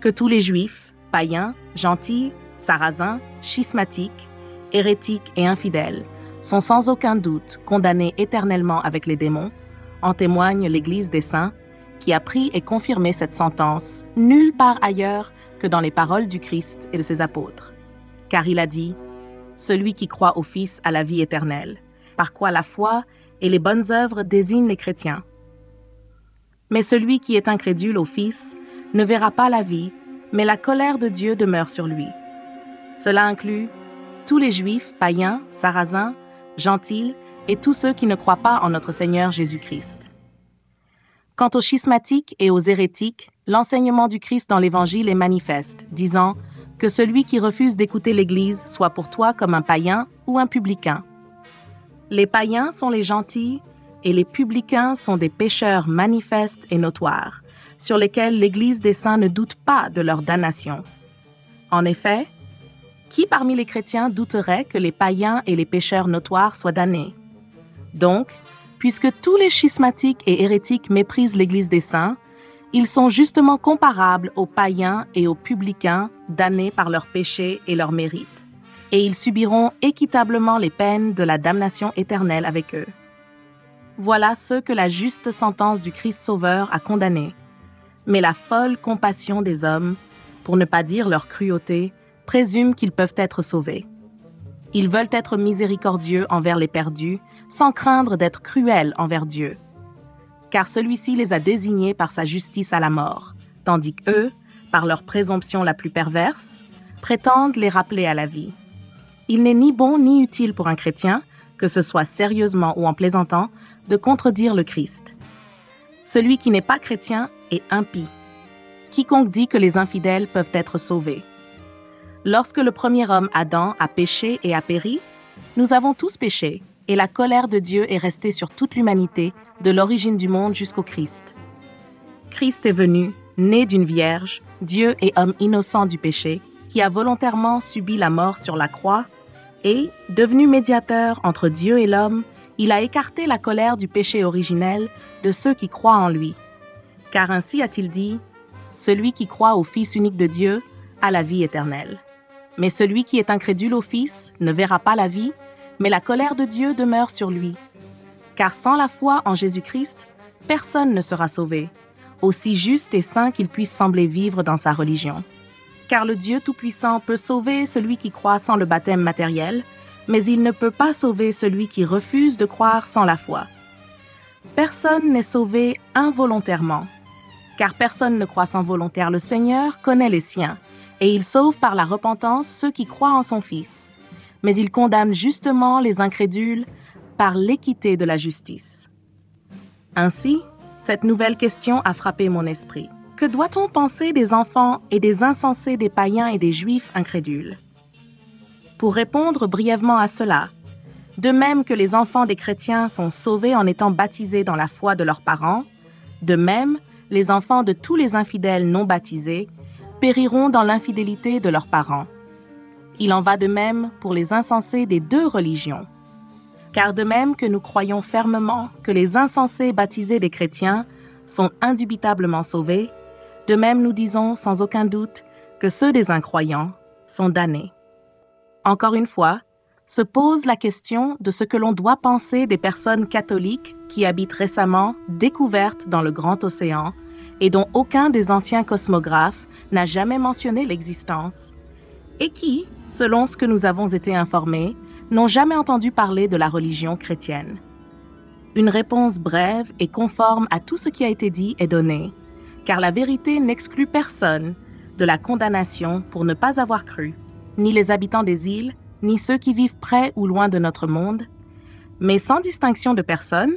Que tous les juifs, païens, gentils, sarrasins, schismatiques, hérétiques et infidèles sont sans aucun doute condamnés éternellement avec les démons, en témoigne l'Église des saints, qui a pris et confirmé cette sentence nulle part ailleurs que dans les paroles du Christ et de ses apôtres. Car il a dit « Celui qui croit au Fils a la vie éternelle, par quoi la foi et les bonnes œuvres désignent les chrétiens. Mais celui qui est incrédule au Fils ne verra pas la vie, mais la colère de Dieu demeure sur lui. Cela inclut tous les Juifs, païens, sarrasins, gentils et tous ceux qui ne croient pas en notre Seigneur Jésus-Christ. Quant aux schismatiques et aux hérétiques, l'enseignement du Christ dans l'Évangile est manifeste, disant que celui qui refuse d'écouter l'Église soit pour toi comme un païen ou un publicain. Les païens sont les gentils, et les publicains sont des pécheurs manifestes et notoires, sur lesquels l'Église des saints ne doute pas de leur damnation. En effet, qui parmi les chrétiens douterait que les païens et les pécheurs notoires soient damnés? Donc, puisque tous les schismatiques et hérétiques méprisent l'Église des saints, ils sont justement comparables aux païens et aux publicains damnés par leurs péchés et leurs mérites, et ils subiront équitablement les peines de la damnation éternelle avec eux. Voilà ceux que la juste sentence du Christ Sauveur a condamnés. Mais la folle compassion des hommes, pour ne pas dire leur cruauté, présume qu'ils peuvent être sauvés. Ils veulent être miséricordieux envers les perdus, sans craindre d'être cruels envers Dieu. Car celui-ci les a désignés par sa justice à la mort, tandis qu'eux, par leur présomption la plus perverse, prétendent les rappeler à la vie. Il n'est ni bon ni utile pour un chrétien, que ce soit sérieusement ou en plaisantant, de contredire le Christ. Celui qui n'est pas chrétien est impie. Quiconque dit que les infidèles peuvent être sauvés. Lorsque le premier homme, Adam, a péché et a péri, nous avons tous péché, et la colère de Dieu est restée sur toute l'humanité, de l'origine du monde jusqu'au Christ. Christ est venu, né d'une vierge, Dieu et homme innocent du péché, qui a volontairement subi la mort sur la croix, et, devenu médiateur entre Dieu et l'homme, il a écarté la colère du péché originel de ceux qui croient en lui. Car ainsi a-t-il dit, « Celui qui croit au Fils unique de Dieu a la vie éternelle. Mais celui qui est incrédule au Fils ne verra pas la vie, mais la colère de Dieu demeure sur lui. Car sans la foi en Jésus-Christ, personne ne sera sauvé, aussi juste et saint qu'il puisse sembler vivre dans sa religion. Car le Dieu Tout-Puissant peut sauver celui qui croit sans le baptême matériel, mais il ne peut pas sauver celui qui refuse de croire sans la foi. Personne n'est sauvé involontairement, car personne ne croit sans volontaire. Le Seigneur connaît les siens, et il sauve par la repentance ceux qui croient en son Fils. Mais il condamne justement les incrédules par l'équité de la justice. Ainsi, cette nouvelle question a frappé mon esprit. Que doit-on penser des enfants et des insensés des païens et des juifs incrédules? Pour répondre brièvement à cela, de même que les enfants des chrétiens sont sauvés en étant baptisés dans la foi de leurs parents, de même, les enfants de tous les infidèles non baptisés périront dans l'infidélité de leurs parents. Il en va de même pour les insensés des deux religions. Car de même que nous croyons fermement que les insensés baptisés des chrétiens sont indubitablement sauvés, de même nous disons sans aucun doute que ceux des incroyants sont damnés. Encore une fois, se pose la question de ce que l'on doit penser des personnes catholiques qui habitent récemment découvertes dans le grand océan et dont aucun des anciens cosmographes n'a jamais mentionné l'existence, et qui, selon ce que nous avons été informés, n'ont jamais entendu parler de la religion chrétienne. Une réponse brève et conforme à tout ce qui a été dit est donnée, car la vérité n'exclut personne de la condamnation pour ne pas avoir cru, ni les habitants des îles, ni ceux qui vivent près ou loin de notre monde, mais sans distinction de personne,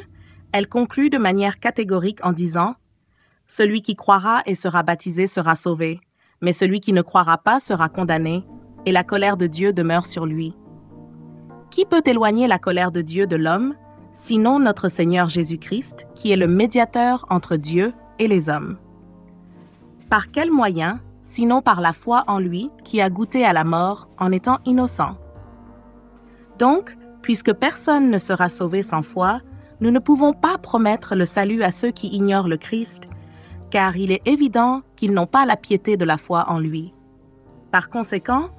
elle conclut de manière catégorique en disant « Celui qui croira et sera baptisé sera sauvé, mais celui qui ne croira pas sera condamné, et la colère de Dieu demeure sur lui. » Qui peut éloigner la colère de Dieu de l'homme, sinon notre Seigneur Jésus-Christ, qui est le médiateur entre Dieu et les hommes? Par quel moyen, sinon par la foi en lui, qui a goûté à la mort en étant innocent? Donc, puisque personne ne sera sauvé sans foi, nous ne pouvons pas promettre le salut à ceux qui ignorent le Christ, car il est évident qu'ils n'ont pas la piété de la foi en lui. Par conséquent,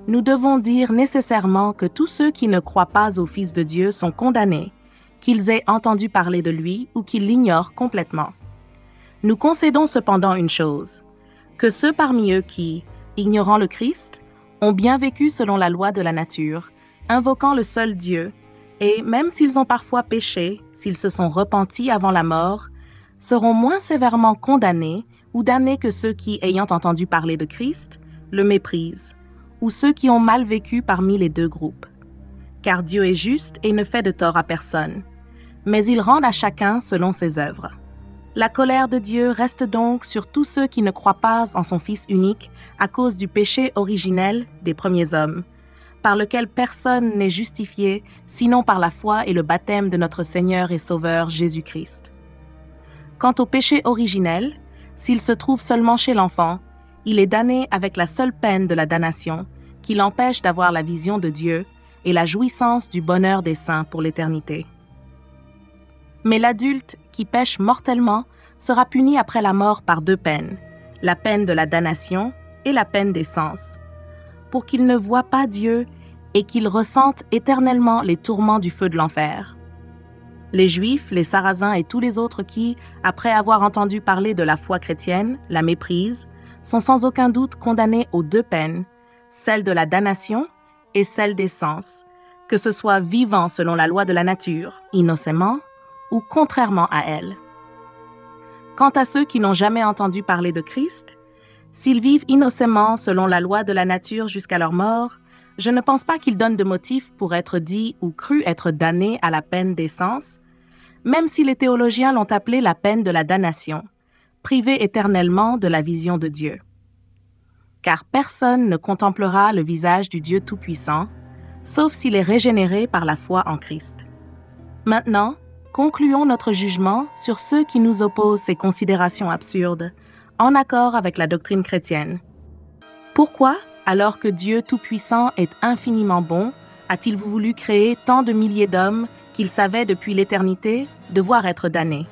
nous devons dire nécessairement que tous ceux qui ne croient pas au Fils de Dieu sont condamnés, qu'ils aient entendu parler de lui ou qu'ils l'ignorent complètement. Nous concédons cependant une chose, que ceux parmi eux qui, ignorant le Christ, ont bien vécu selon la loi de la nature, invoquant le seul Dieu, et même s'ils ont parfois péché, s'ils se sont repentis avant la mort, seront moins sévèrement condamnés ou damnés que ceux qui, ayant entendu parler de Christ, le méprisent, ou ceux qui ont mal vécu parmi les deux groupes. Car Dieu est juste et ne fait de tort à personne, mais il rend à chacun selon ses œuvres. La colère de Dieu reste donc sur tous ceux qui ne croient pas en son Fils unique à cause du péché originel des premiers hommes, par lequel personne n'est justifié sinon par la foi et le baptême de notre Seigneur et Sauveur Jésus-Christ. Quant au péché originel, s'il se trouve seulement chez l'enfant, il est damné avec la seule peine de la damnation qui l'empêche d'avoir la vision de Dieu et la jouissance du bonheur des saints pour l'éternité. Mais l'adulte qui pêche mortellement sera puni après la mort par 2 peines, la peine de la damnation et la peine des sens, pour qu'il ne voie pas Dieu et qu'il ressente éternellement les tourments du feu de l'enfer. Les Juifs, les Sarrasins et tous les autres qui, après avoir entendu parler de la foi chrétienne, la méprisent, sont sans aucun doute condamnés aux 2 peines, celle de la damnation et celle des sens, que ce soit vivant selon la loi de la nature, innocemment, ou contrairement à elle. Quant à ceux qui n'ont jamais entendu parler de Christ, s'ils vivent innocemment selon la loi de la nature jusqu'à leur mort, je ne pense pas qu'ils donnent de motif pour être dit ou cru être damnés à la peine des sens, même si les théologiens l'ont appelée la peine de la damnation, privés éternellement de la vision de Dieu. Car personne ne contemplera le visage du Dieu Tout-Puissant, sauf s'il est régénéré par la foi en Christ. Maintenant, concluons notre jugement sur ceux qui nous opposent ces considérations absurdes, en accord avec la doctrine chrétienne. Pourquoi, alors que Dieu Tout-Puissant est infiniment bon, a-t-il voulu créer tant de milliers d'hommes qu'il savait depuis l'éternité devoir être damnés?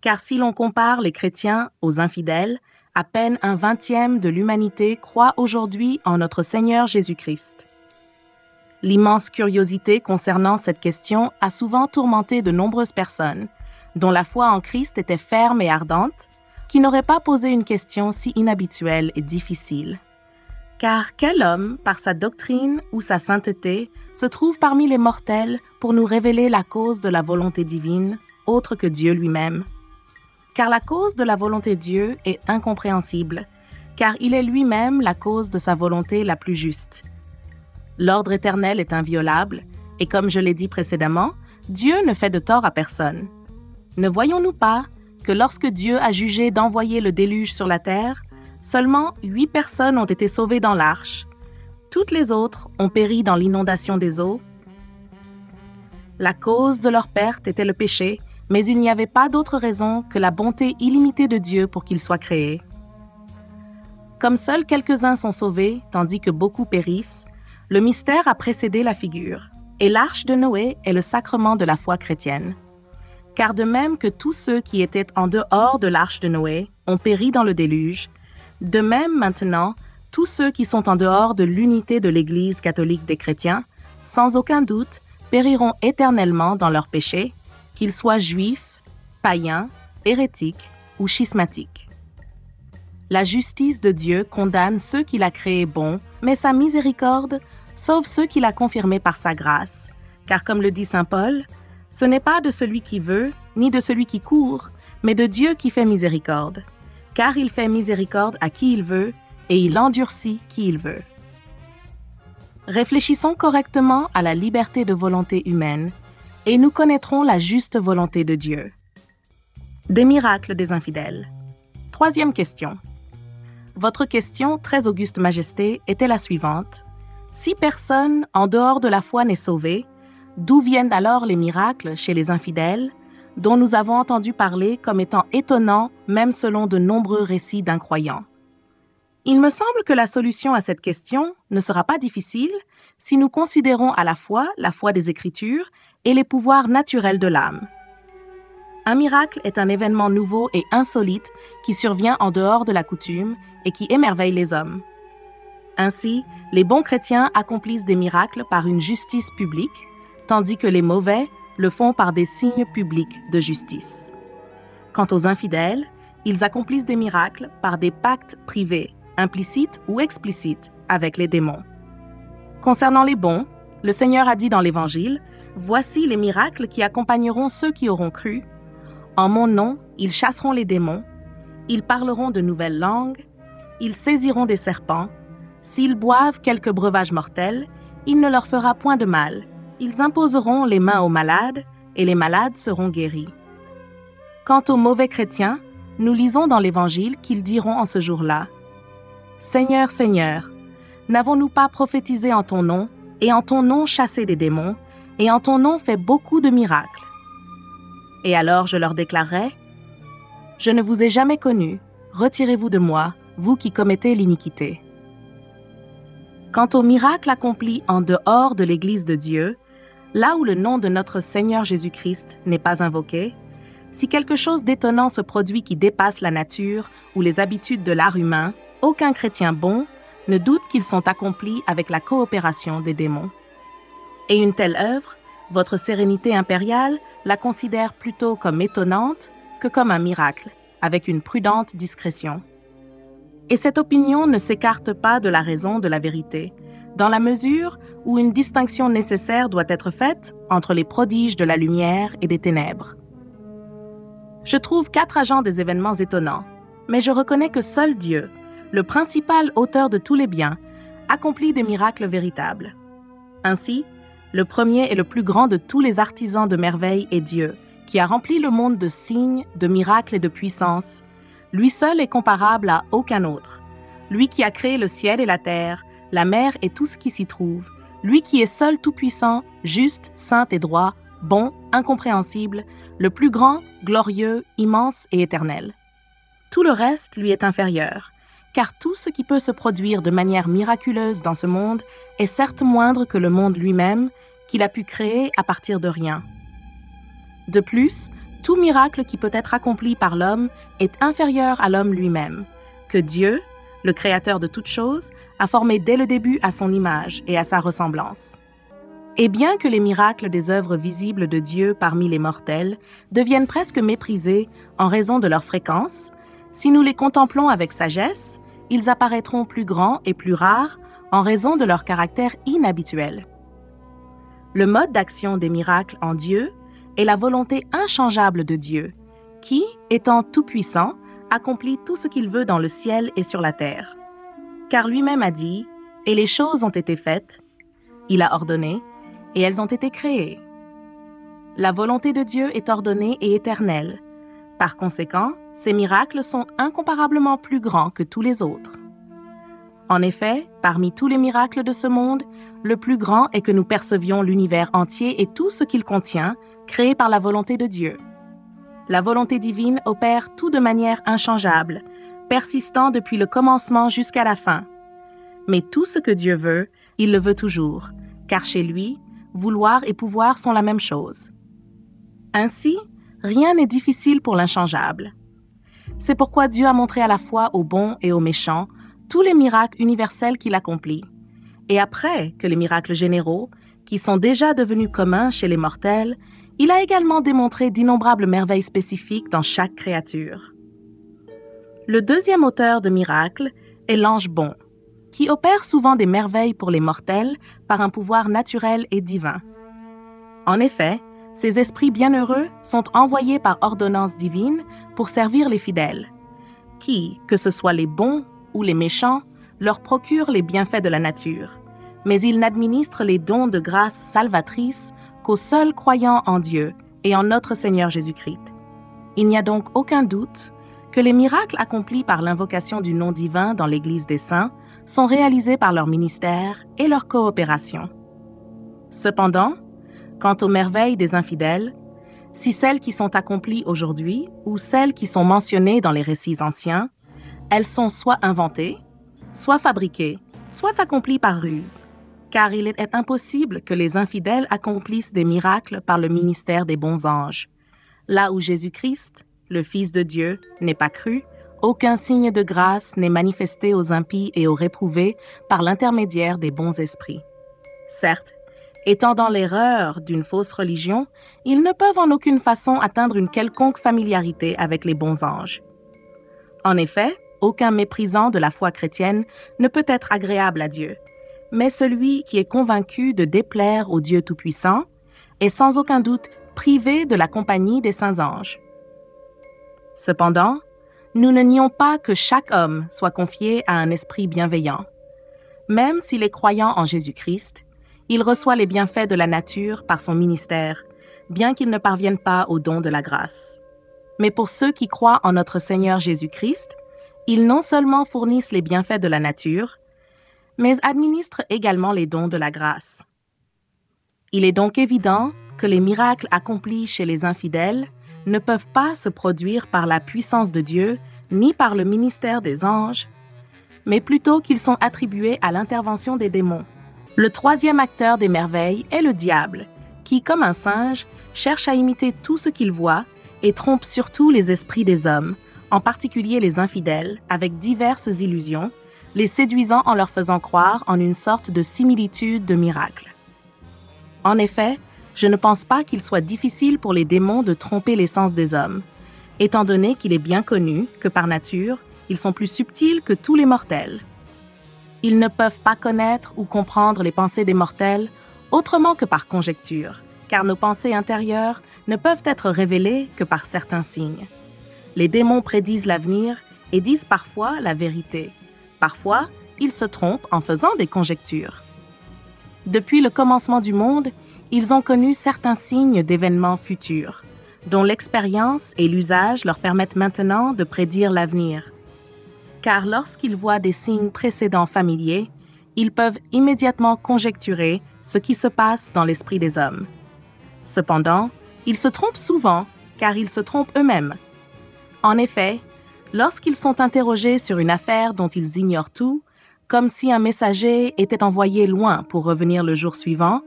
Car si l'on compare les chrétiens aux infidèles, à peine 1/20 de l'humanité croit aujourd'hui en notre Seigneur Jésus-Christ. L'immense curiosité concernant cette question a souvent tourmenté de nombreuses personnes, dont la foi en Christ était ferme et ardente, qui n'auraient pas posé une question si inhabituelle et difficile. Car quel homme, par sa doctrine ou sa sainteté, se trouve parmi les mortels pour nous révéler la cause de la volonté divine, autre que Dieu lui-même? Car la cause de la volonté de Dieu est incompréhensible, car il est lui-même la cause de sa volonté la plus juste. L'ordre éternel est inviolable, et comme je l'ai dit précédemment, Dieu ne fait de tort à personne. Ne voyons-nous pas que lorsque Dieu a jugé d'envoyer le déluge sur la terre, seulement 8 personnes ont été sauvées dans l'arche. Toutes les autres ont péri dans l'inondation des eaux. La cause de leur perte était le péché, mais il n'y avait pas d'autre raison que la bonté illimitée de Dieu pour qu'ils soient créés. Comme seuls quelques-uns sont sauvés, tandis que beaucoup périssent, le mystère a précédé la figure, et l'arche de Noé est le sacrement de la foi chrétienne. Car de même que tous ceux qui étaient en dehors de l'arche de Noé ont péri dans le déluge, de même maintenant, tous ceux qui sont en dehors de l'unité de l'Église catholique des chrétiens, sans aucun doute, périront éternellement dans leurs péchés, qu'ils soient juifs, païens, hérétiques ou schismatiques. La justice de Dieu condamne ceux qu'il a créés bons, mais sa miséricorde sauve ceux qu'il a confirmés par sa grâce. Car comme le dit saint Paul, ce n'est pas de celui qui veut, ni de celui qui court, mais de Dieu qui fait miséricorde. Car il fait miséricorde à qui il veut, et il endurcit qui il veut. Réfléchissons correctement à la liberté de volonté humaine, et nous connaîtrons la juste volonté de Dieu. Des miracles des infidèles. 3e question. Votre question, très auguste majesté, était la suivante. Si personne, en dehors de la foi, n'est sauvé, d'où viennent alors les miracles chez les infidèles, dont nous avons entendu parler comme étant étonnants, même selon de nombreux récits d'incroyants? Il me semble que la solution à cette question ne sera pas difficile si nous considérons à la fois la foi des Écritures et les pouvoirs naturels de l'âme. Un miracle est un événement nouveau et insolite qui survient en dehors de la coutume et qui émerveille les hommes. Ainsi, les bons chrétiens accomplissent des miracles par une justice publique, tandis que les mauvais le font par des signes publics de justice. Quant aux infidèles, ils accomplissent des miracles par des pactes privés, implicites ou explicites, avec les démons. Concernant les bons, le Seigneur a dit dans l'Évangile, « Voici les miracles qui accompagneront ceux qui auront cru. En mon nom, ils chasseront les démons, ils parleront de nouvelles langues, ils saisiront des serpents, s'ils boivent quelque breuvage mortel, il ne leur fera point de mal, ils imposeront les mains aux malades, et les malades seront guéris. » Quant aux mauvais chrétiens, nous lisons dans l'Évangile qu'ils diront en ce jour-là, « Seigneur, Seigneur, N'avons-nous pas prophétisé en ton nom, et en ton nom chassé des démons, et en ton nom fait beaucoup de miracles? Et alors je leur déclarerai, je ne vous ai jamais connus, retirez-vous de moi, vous qui commettez l'iniquité. Quant aux miracles accomplis en dehors de l'Église de Dieu, là où le nom de notre Seigneur Jésus-Christ n'est pas invoqué, si quelque chose d'étonnant se produit qui dépasse la nature ou les habitudes de l'art humain, aucun chrétien bon ne doute qu'ils sont accomplis avec la coopération des démons. Et une telle œuvre, votre sérénité impériale la considère plutôt comme étonnante que comme un miracle, avec une prudente discrétion. Et cette opinion ne s'écarte pas de la raison de la vérité, dans la mesure où une distinction nécessaire doit être faite entre les prodiges de la lumière et des ténèbres. Je trouve 4 agents des événements étonnants, mais je reconnais que seul Dieu, le principal auteur de tous les biens, accomplit des miracles véritables. Ainsi, le premier et le plus grand de tous les artisans de merveilles est Dieu, qui a rempli le monde de signes, de miracles et de puissances. Lui seul est comparable à aucun autre. Lui qui a créé le ciel et la terre, la mer et tout ce qui s'y trouve. Lui qui est seul tout-puissant, juste, saint et droit, bon, incompréhensible, le plus grand, glorieux, immense et éternel. Tout le reste lui est inférieur, car tout ce qui peut se produire de manière miraculeuse dans ce monde est certes moindre que le monde lui-même, qu'il a pu créer à partir de rien. De plus, tout miracle qui peut être accompli par l'homme est inférieur à l'homme lui-même, que Dieu, le Créateur de toutes choses, a formé dès le début à son image et à sa ressemblance. Et bien que les miracles des œuvres visibles de Dieu parmi les mortels deviennent presque méprisés en raison de leur fréquence, si nous les contemplons avec sagesse, ils apparaîtront plus grands et plus rares en raison de leur caractère inhabituel. Le mode d'action des miracles en Dieu est la volonté inchangeable de Dieu, qui, étant tout-puissant, accomplit tout ce qu'il veut dans le ciel et sur la terre. Car lui-même a dit, et les choses ont été faites, il a ordonné, et elles ont été créées. La volonté de Dieu est ordonnée et éternelle. Par conséquent, ces miracles sont incomparablement plus grands que tous les autres. En effet, parmi tous les miracles de ce monde, le plus grand est que nous percevions l'univers entier et tout ce qu'il contient, créé par la volonté de Dieu. La volonté divine opère tout de manière inchangeable, persistant depuis le commencement jusqu'à la fin. Mais tout ce que Dieu veut, il le veut toujours, car chez lui, vouloir et pouvoir sont la même chose. Ainsi, rien n'est difficile pour l'inchangeable. C'est pourquoi Dieu a montré à la fois aux bons et aux méchants tous les miracles universels qu'il accomplit. Et après que les miracles généraux, qui sont déjà devenus communs chez les mortels, il a également démontré d'innombrables merveilles spécifiques dans chaque créature. Le deuxième auteur de miracles est l'ange bon, qui opère souvent des merveilles pour les mortels par un pouvoir naturel et divin. En effet, ces esprits bienheureux sont envoyés par ordonnance divine pour servir les fidèles, qui, que ce soit les bons ou les méchants, leur procurent les bienfaits de la nature, mais ils n'administrent les dons de grâce salvatrice qu'aux seuls croyants en Dieu et en notre Seigneur Jésus-Christ. Il n'y a donc aucun doute que les miracles accomplis par l'invocation du nom divin dans l'Église des saints sont réalisés par leur ministère et leur coopération. Cependant, quant aux merveilles des infidèles, si celles qui sont accomplies aujourd'hui ou celles qui sont mentionnées dans les récits anciens, elles sont soit inventées, soit fabriquées, soit accomplies par ruse, car il est impossible que les infidèles accomplissent des miracles par le ministère des bons anges. Là où Jésus-Christ, le Fils de Dieu, n'est pas cru, aucun signe de grâce n'est manifesté aux impies et aux réprouvés par l'intermédiaire des bons esprits. Certes, étant dans l'erreur d'une fausse religion, ils ne peuvent en aucune façon atteindre une quelconque familiarité avec les bons anges. En effet, aucun méprisant de la foi chrétienne ne peut être agréable à Dieu, mais celui qui est convaincu de déplaire au Dieu Tout-Puissant est sans aucun doute privé de la compagnie des saints anges. Cependant, nous ne nions pas que chaque homme soit confié à un esprit bienveillant. Même s'il est croyant en Jésus-Christ, il reçoit les bienfaits de la nature par son ministère, bien qu'il ne parvienne pas au don de la grâce. Mais pour ceux qui croient en notre Seigneur Jésus-Christ, ils non seulement fournissent les bienfaits de la nature, mais administrent également les dons de la grâce. Il est donc évident que les miracles accomplis chez les infidèles ne peuvent pas se produire par la puissance de Dieu ni par le ministère des anges, mais plutôt qu'ils sont attribués à l'intervention des démons. Le troisième acteur des merveilles est le diable, qui, comme un singe, cherche à imiter tout ce qu'il voit et trompe surtout les esprits des hommes, en particulier les infidèles, avec diverses illusions, les séduisant en leur faisant croire en une sorte de similitude de miracle. En effet, je ne pense pas qu'il soit difficile pour les démons de tromper les sens des hommes, étant donné qu'il est bien connu que par nature, ils sont plus subtils que tous les mortels. Ils ne peuvent pas connaître ou comprendre les pensées des mortels autrement que par conjecture, car nos pensées intérieures ne peuvent être révélées que par certains signes. Les démons prédisent l'avenir et disent parfois la vérité. Parfois, ils se trompent en faisant des conjectures. Depuis le commencement du monde, ils ont connu certains signes d'événements futurs, dont l'expérience et l'usage leur permettent maintenant de prédire l'avenir. Car lorsqu'ils voient des signes précédents familiers, ils peuvent immédiatement conjecturer ce qui se passe dans l'esprit des hommes. Cependant, ils se trompent souvent, car ils se trompent eux-mêmes. En effet, lorsqu'ils sont interrogés sur une affaire dont ils ignorent tout, comme si un messager était envoyé loin pour revenir le jour suivant,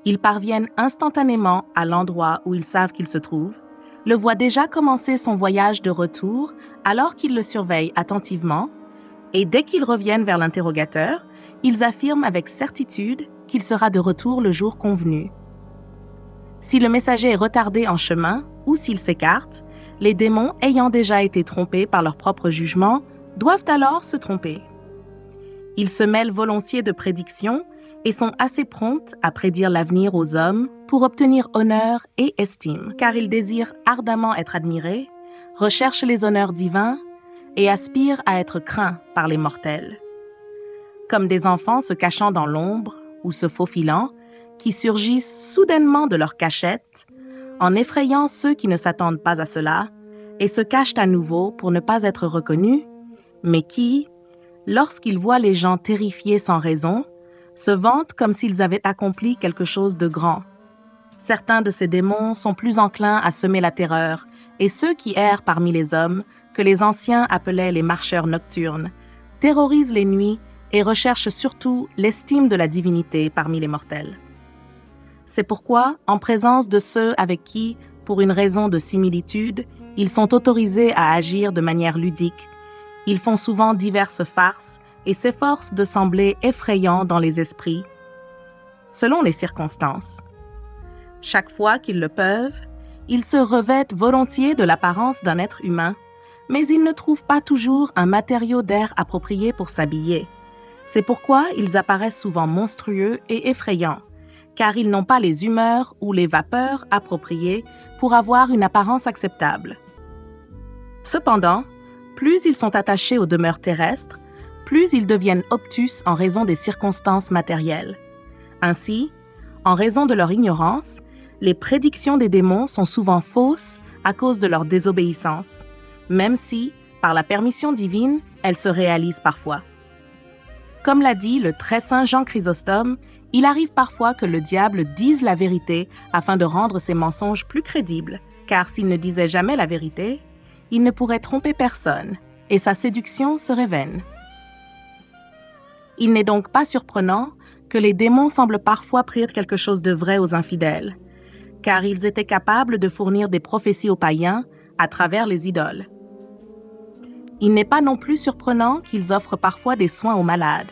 ils parviennent instantanément à l'endroit où ils savent qu'il se trouve, le voient déjà commencer son voyage de retour alors qu'ils le surveillent attentivement, et dès qu'ils reviennent vers l'interrogateur, ils affirment avec certitude qu'il sera de retour le jour convenu. Si le messager est retardé en chemin ou s'il s'écarte, les démons ayant déjà été trompés par leur propre jugement doivent alors se tromper. Ils se mêlent volontiers de prédictions et sont assez prompts à prédire l'avenir aux hommes pour obtenir honneur et estime, car ils désirent ardemment être admirés, recherchent les honneurs divins et aspirent à être craints par les mortels. Comme des enfants se cachant dans l'ombre ou se faufilant, qui surgissent soudainement de leur cachette, en effrayant ceux qui ne s'attendent pas à cela, et se cachent à nouveau pour ne pas être reconnus, mais qui, lorsqu'ils voient les gens terrifiés sans raison, se vantent comme s'ils avaient accompli quelque chose de grand. Certains de ces démons sont plus enclins à semer la terreur, et ceux qui errent parmi les hommes, que les anciens appelaient les marcheurs nocturnes, terrorisent les nuits et recherchent surtout l'estime de la divinité parmi les mortels. C'est pourquoi, en présence de ceux avec qui, pour une raison de similitude, ils sont autorisés à agir de manière ludique, ils font souvent diverses farces et s'efforcent de sembler effrayants dans les esprits, selon les circonstances. Chaque fois qu'ils le peuvent, ils se revêtent volontiers de l'apparence d'un être humain, mais ils ne trouvent pas toujours un matériau d'air approprié pour s'habiller. C'est pourquoi ils apparaissent souvent monstrueux et effrayants, car ils n'ont pas les humeurs ou les vapeurs appropriées pour avoir une apparence acceptable. Cependant, plus ils sont attachés aux demeures terrestres, plus ils deviennent obtus en raison des circonstances matérielles. Ainsi, en raison de leur ignorance, les prédictions des démons sont souvent fausses à cause de leur désobéissance, même si, par la permission divine, elles se réalisent parfois. Comme l'a dit le très saint Jean Chrysostome, il arrive parfois que le diable dise la vérité afin de rendre ses mensonges plus crédibles, car s'il ne disait jamais la vérité, il ne pourrait tromper personne, et sa séduction serait vaine. Il n'est donc pas surprenant que les démons semblent parfois prédire quelque chose de vrai aux infidèles, car ils étaient capables de fournir des prophéties aux païens à travers les idoles. Il n'est pas non plus surprenant qu'ils offrent parfois des soins aux malades,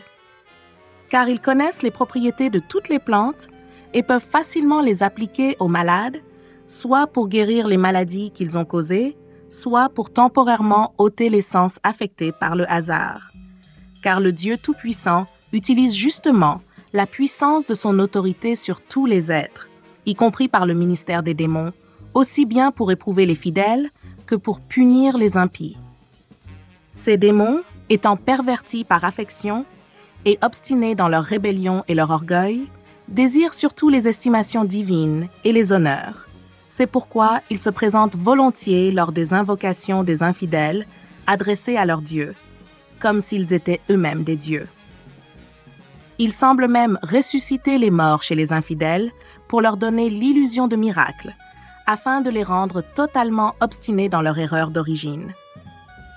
car ils connaissent les propriétés de toutes les plantes et peuvent facilement les appliquer aux malades, soit pour guérir les maladies qu'ils ont causées, soit pour temporairement ôter les sens affectés par le hasard. Car le Dieu Tout-Puissant utilise justement la puissance de son autorité sur tous les êtres, y compris par le ministère des démons, aussi bien pour éprouver les fidèles que pour punir les impies. Ces démons, étant pervertis par affection et obstinés dans leur rébellion et leur orgueil, désirent surtout les estimations divines et les honneurs. C'est pourquoi ils se présentent volontiers lors des invocations des infidèles adressées à leur Dieu, comme s'ils étaient eux-mêmes des dieux. Il semble même ressusciter les morts chez les infidèles pour leur donner l'illusion de miracle, afin de les rendre totalement obstinés dans leur erreur d'origine.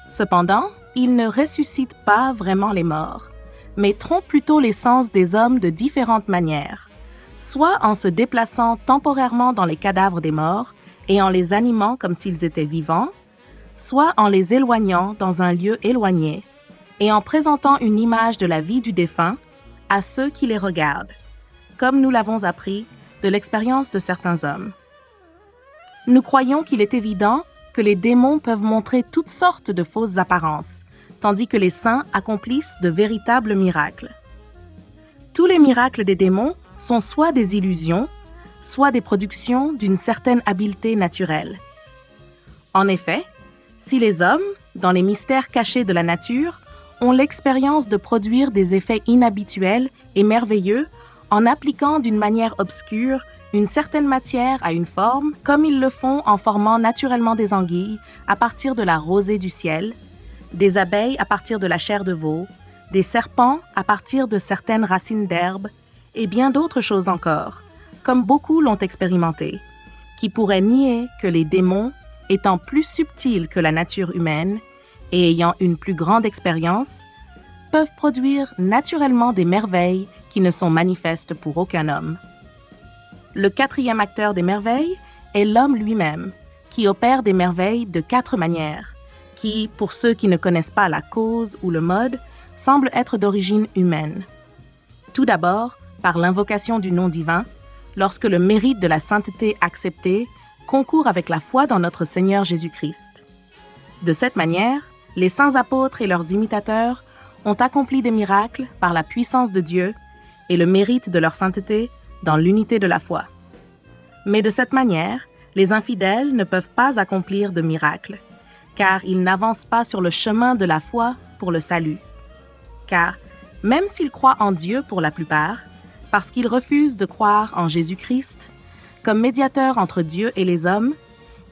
Cependant, il ne ressuscite pas vraiment les morts, mais trompe plutôt les sens des hommes de différentes manières, soit en se déplaçant temporairement dans les cadavres des morts et en les animant comme s'ils étaient vivants, soit en les éloignant dans un lieu éloigné et en présentant une image de la vie du défunt à ceux qui les regardent, comme nous l'avons appris de l'expérience de certains hommes. Nous croyons qu'il est évident que les démons peuvent montrer toutes sortes de fausses apparences, tandis que les saints accomplissent de véritables miracles. Tous les miracles des démons sont soit des illusions, soit des productions d'une certaine habileté naturelle. En effet, si les hommes, dans les mystères cachés de la nature, ont l'expérience de produire des effets inhabituels et merveilleux en appliquant d'une manière obscure une certaine matière à une forme, comme ils le font en formant naturellement des anguilles à partir de la rosée du ciel, des abeilles à partir de la chair de veau, des serpents à partir de certaines racines d'herbe, et bien d'autres choses encore, comme beaucoup l'ont expérimenté, qui pourraient nier que les démons, étant plus subtils que la nature humaine et ayant une plus grande expérience, peuvent produire naturellement des merveilles qui ne sont manifestes pour aucun homme. Le quatrième acteur des merveilles est l'homme lui-même, qui opère des merveilles de 4 manières, qui, pour ceux qui ne connaissent pas la cause ou le mode, semblent être d'origine humaine. Tout d'abord, par l'invocation du nom divin, lorsque le mérite de la sainteté acceptée concourt avec la foi dans notre Seigneur Jésus-Christ. De cette manière, les saints apôtres et leurs imitateurs ont accompli des miracles par la puissance de Dieu et le mérite de leur sainteté dans l'unité de la foi. Mais de cette manière, les infidèles ne peuvent pas accomplir de miracles, car ils n'avancent pas sur le chemin de la foi pour le salut. Car, même s'ils croient en Dieu pour la plupart, parce qu'ils refusent de croire en Jésus-Christ, comme médiateur entre Dieu et les hommes,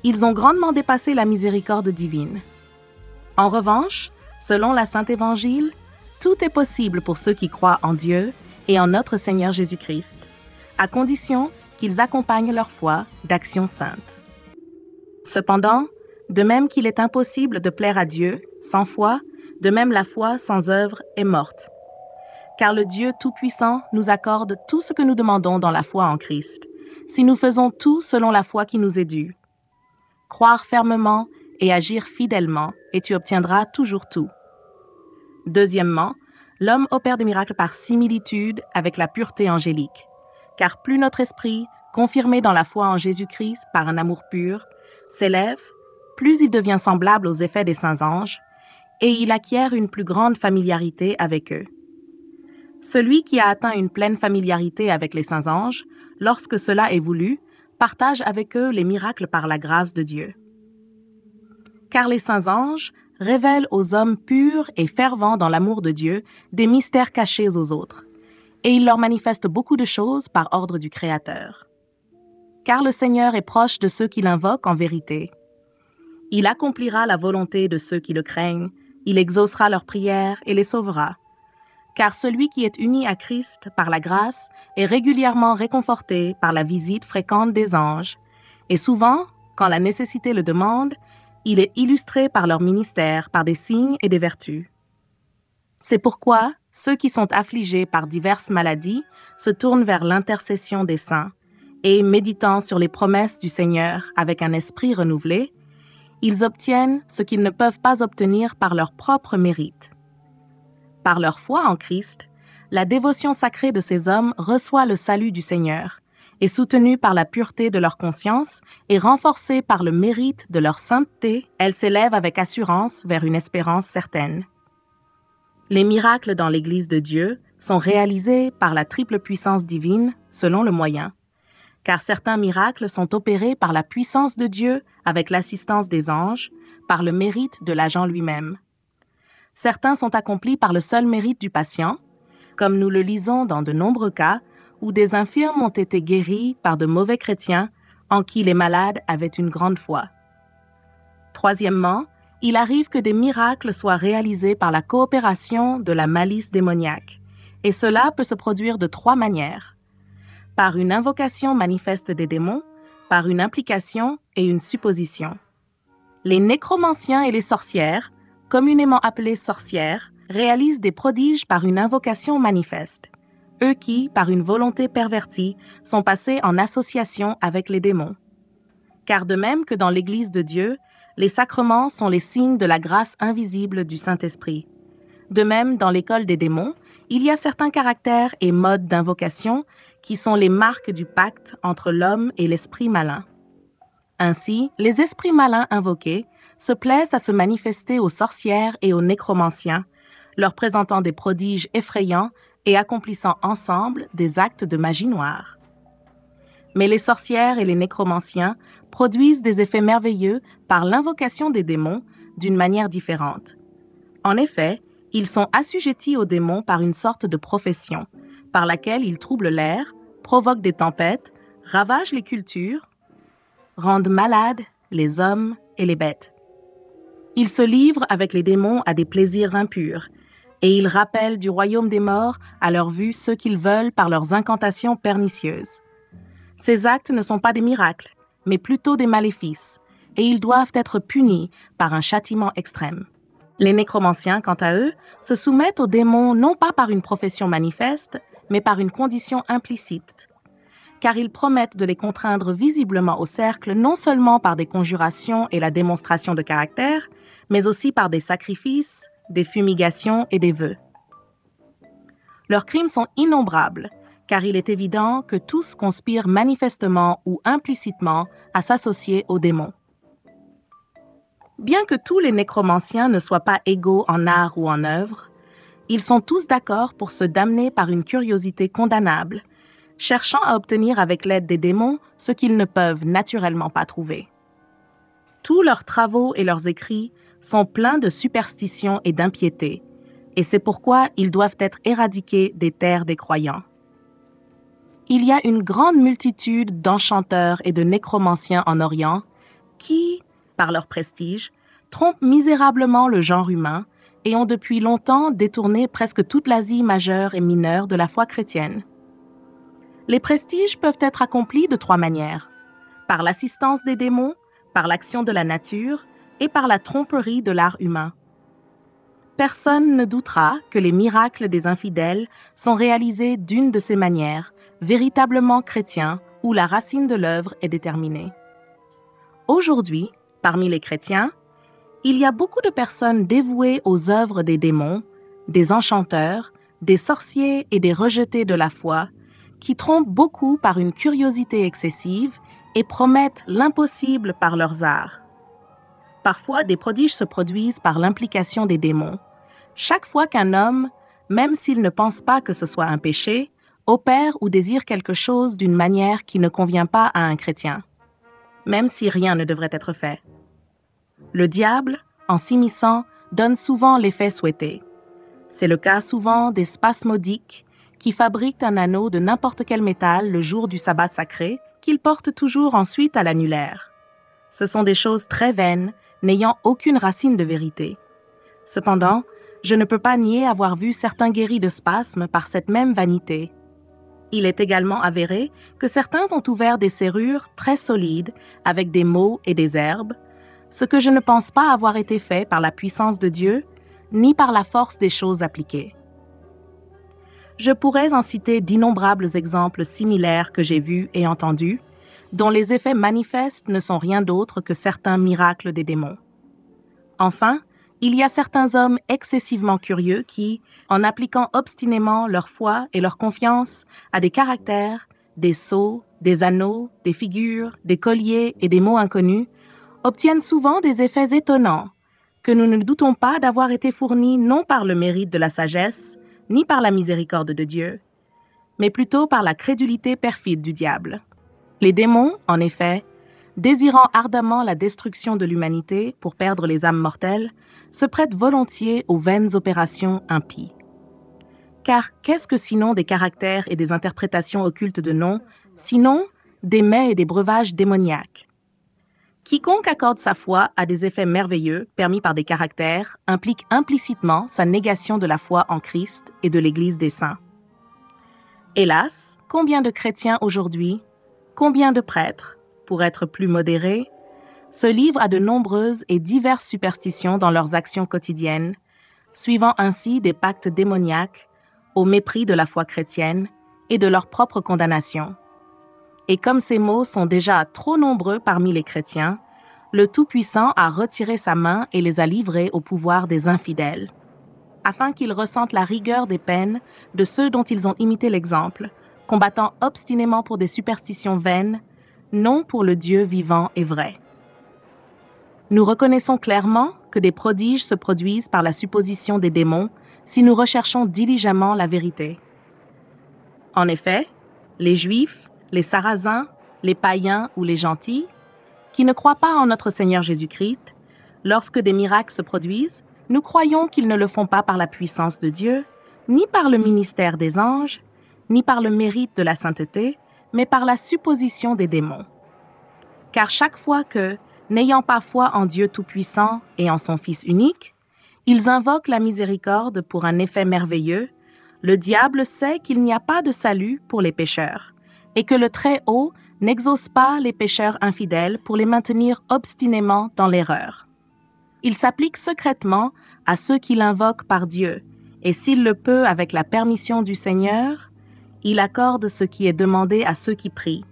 ils ont grandement dépassé la miséricorde divine. En revanche, selon la Saint Évangile, tout est possible pour ceux qui croient en Dieu et en notre Seigneur Jésus-Christ, à condition qu'ils accompagnent leur foi d'actions saintes. Cependant, de même qu'il est impossible de plaire à Dieu sans foi, de même la foi sans œuvre est morte. Car le Dieu Tout-Puissant nous accorde tout ce que nous demandons dans la foi en Christ, si nous faisons tout selon la foi qui nous est due. Croire fermement et agir fidèlement, et tu obtiendras toujours tout. Deuxièmement, l'homme opère des miracles par similitude avec la pureté angélique, car plus notre esprit, confirmé dans la foi en Jésus-Christ par un amour pur, s'élève, plus il devient semblable aux effets des saints anges, et il acquiert une plus grande familiarité avec eux. Celui qui a atteint une pleine familiarité avec les saints anges, lorsque cela est voulu, partage avec eux les miracles par la grâce de Dieu. Car les saints anges révèlent aux hommes purs et fervents dans l'amour de Dieu des mystères cachés aux autres, et ils leur manifestent beaucoup de choses par ordre du Créateur. Car le Seigneur est proche de ceux qui l'invoquent en vérité. Il accomplira la volonté de ceux qui le craignent, il exaucera leurs prières et les sauvera. Car celui qui est uni à Christ par la grâce est régulièrement réconforté par la visite fréquente des anges, et souvent, quand la nécessité le demande, il est illustré par leur ministère par des signes et des vertus. C'est pourquoi ceux qui sont affligés par diverses maladies se tournent vers l'intercession des saints, et méditant sur les promesses du Seigneur avec un esprit renouvelé, ils obtiennent ce qu'ils ne peuvent pas obtenir par leur propre mérite. Par leur foi en Christ, la dévotion sacrée de ces hommes reçoit le salut du Seigneur, est soutenue par la pureté de leur conscience et renforcée par le mérite de leur sainteté, elle s'élève avec assurance vers une espérance certaine. Les miracles dans l'Église de Dieu sont réalisés par la triple puissance divine selon le moyen, car certains miracles sont opérés par la puissance de Dieu avec l'assistance des anges, par le mérite de l'agent lui-même. Certains sont accomplis par le seul mérite du patient, comme nous le lisons dans de nombreux cas où des infirmes ont été guéris par de mauvais chrétiens en qui les malades avaient une grande foi. Troisièmement, il arrive que des miracles soient réalisés par la coopération de la malice démoniaque, et cela peut se produire de 3 manières. Par une invocation manifeste des démons, par une implication et une supposition. Les nécromanciens et les sorcières, communément appelées sorcières, réalisent des prodiges par une invocation manifeste. Eux qui, par une volonté pervertie, sont passés en association avec les démons. Car de même que dans l'Église de Dieu, les sacrements sont les signes de la grâce invisible du Saint-Esprit. De même, dans l'école des démons, il y a certains caractères et modes d'invocation qui sont les marques du pacte entre l'homme et l'esprit malin. Ainsi, les esprits malins invoqués se plaisent à se manifester aux sorcières et aux nécromanciens, leur présentant des prodiges effrayants et accomplissant ensemble des actes de magie noire. Mais les sorcières et les nécromanciens produisent des effets merveilleux par l'invocation des démons d'une manière différente. En effet, ils sont assujettis aux démons par une sorte de profession, par laquelle ils troublent l'air, provoquent des tempêtes, ravagent les cultures, rendent malades les hommes et les bêtes. Ils se livrent avec les démons à des plaisirs impurs, et ils rappellent du royaume des morts à leur vue ceux qu'ils veulent par leurs incantations pernicieuses. Ces actes ne sont pas des miracles, mais plutôt des maléfices, et ils doivent être punis par un châtiment extrême. Les nécromanciens, quant à eux, se soumettent aux démons non pas par une profession manifeste, mais par une condition implicite, car ils promettent de les contraindre visiblement au cercle non seulement par des conjurations et la démonstration de caractère, mais aussi par des sacrifices, des fumigations et des vœux. Leurs crimes sont innombrables, car il est évident que tous conspirent manifestement ou implicitement à s'associer aux démons. Bien que tous les nécromanciens ne soient pas égaux en art ou en œuvre, ils sont tous d'accord pour se damner par une curiosité condamnable, cherchant à obtenir avec l'aide des démons ce qu'ils ne peuvent naturellement pas trouver. Tous leurs travaux et leurs écrits sont pleins de superstitions et d'impiété, et c'est pourquoi ils doivent être éradiqués des terres des croyants. Il y a une grande multitude d'enchanteurs et de nécromanciens en Orient qui, par leur prestige, trompent misérablement le genre humain et ont depuis longtemps détourné presque toute l'Asie majeure et mineure de la foi chrétienne. Les prestiges peuvent être accomplis de 3 manières: par l'assistance des démons, par l'action de la nature et par la tromperie de l'art humain. Personne ne doutera que les miracles des infidèles sont réalisés d'une de ces manières, véritablement chrétiens, où la racine de l'œuvre est déterminée. Aujourd'hui, parmi les chrétiens, il y a beaucoup de personnes dévouées aux œuvres des démons, des enchanteurs, des sorciers et des rejetés de la foi, qui trompent beaucoup par une curiosité excessive et promettent l'impossible par leurs arts. Parfois, des prodiges se produisent par l'implication des démons. Chaque fois qu'un homme, même s'il ne pense pas que ce soit un péché, opère ou désire quelque chose d'une manière qui ne convient pas à un chrétien, même si rien ne devrait être fait. Le diable, en s'immisçant, donne souvent l'effet souhaité. C'est le cas souvent des spasmodiques qui fabriquent un anneau de n'importe quel métal le jour du sabbat sacré, qu'ils portent toujours ensuite à l'annulaire. Ce sont des choses très vaines, n'ayant aucune racine de vérité. Cependant, je ne peux pas nier avoir vu certains guéris de spasmes par cette même vanité. Il est également avéré que certains ont ouvert des serrures très solides avec des mots et des herbes, ce que je ne pense pas avoir été fait par la puissance de Dieu, ni par la force des choses appliquées. Je pourrais en citer d'innombrables exemples similaires que j'ai vus et entendus, dont les effets manifestes ne sont rien d'autre que certains miracles des démons. Enfin, il y a certains hommes excessivement curieux qui, en appliquant obstinément leur foi et leur confiance à des caractères, des sceaux, des anneaux, des figures, des colliers et des mots inconnus, obtiennent souvent des effets étonnants, que nous ne doutons pas d'avoir été fournis non par le mérite de la sagesse, ni par la miséricorde de Dieu, mais plutôt par la crédulité perfide du diable. Les démons, en effet, désirant ardemment la destruction de l'humanité pour perdre les âmes mortelles, se prêtent volontiers aux vaines opérations impies. Car qu'est-ce que sinon des caractères et des interprétations occultes de noms, sinon des mets et des breuvages démoniaques? Quiconque accorde sa foi à des effets merveilleux permis par des caractères implique implicitement sa négation de la foi en Christ et de l'Église des saints. Hélas, combien de chrétiens aujourd'hui, combien de prêtres, pour être plus modérés, se livrent à de nombreuses et diverses superstitions dans leurs actions quotidiennes, suivant ainsi des pactes démoniaques au mépris de la foi chrétienne et de leur propre condamnation. Et comme ces maux sont déjà trop nombreux parmi les chrétiens, le Tout-Puissant a retiré sa main et les a livrés au pouvoir des infidèles, afin qu'ils ressentent la rigueur des peines de ceux dont ils ont imité l'exemple, combattant obstinément pour des superstitions vaines, non pour le Dieu vivant et vrai. Nous reconnaissons clairement que des prodiges se produisent par la supposition des démons si nous recherchons diligemment la vérité. En effet, les Juifs, les Sarrasins, les païens ou les gentils, qui ne croient pas en notre Seigneur Jésus-Christ, lorsque des miracles se produisent, nous croyons qu'ils ne le font pas par la puissance de Dieu, ni par le ministère des anges, ni par le mérite de la sainteté, mais par la supposition des démons. Car chaque fois que, n'ayant pas foi en Dieu Tout-Puissant et en son Fils unique, ils invoquent la miséricorde pour un effet merveilleux, le diable sait qu'il n'y a pas de salut pour les pécheurs, et que le Très-Haut n'exauce pas les pécheurs infidèles pour les maintenir obstinément dans l'erreur. Il s'applique secrètement à ceux qui l'invoquent par Dieu, et s'il le peut avec la permission du Seigneur, il accorde ce qui est demandé à ceux qui prient.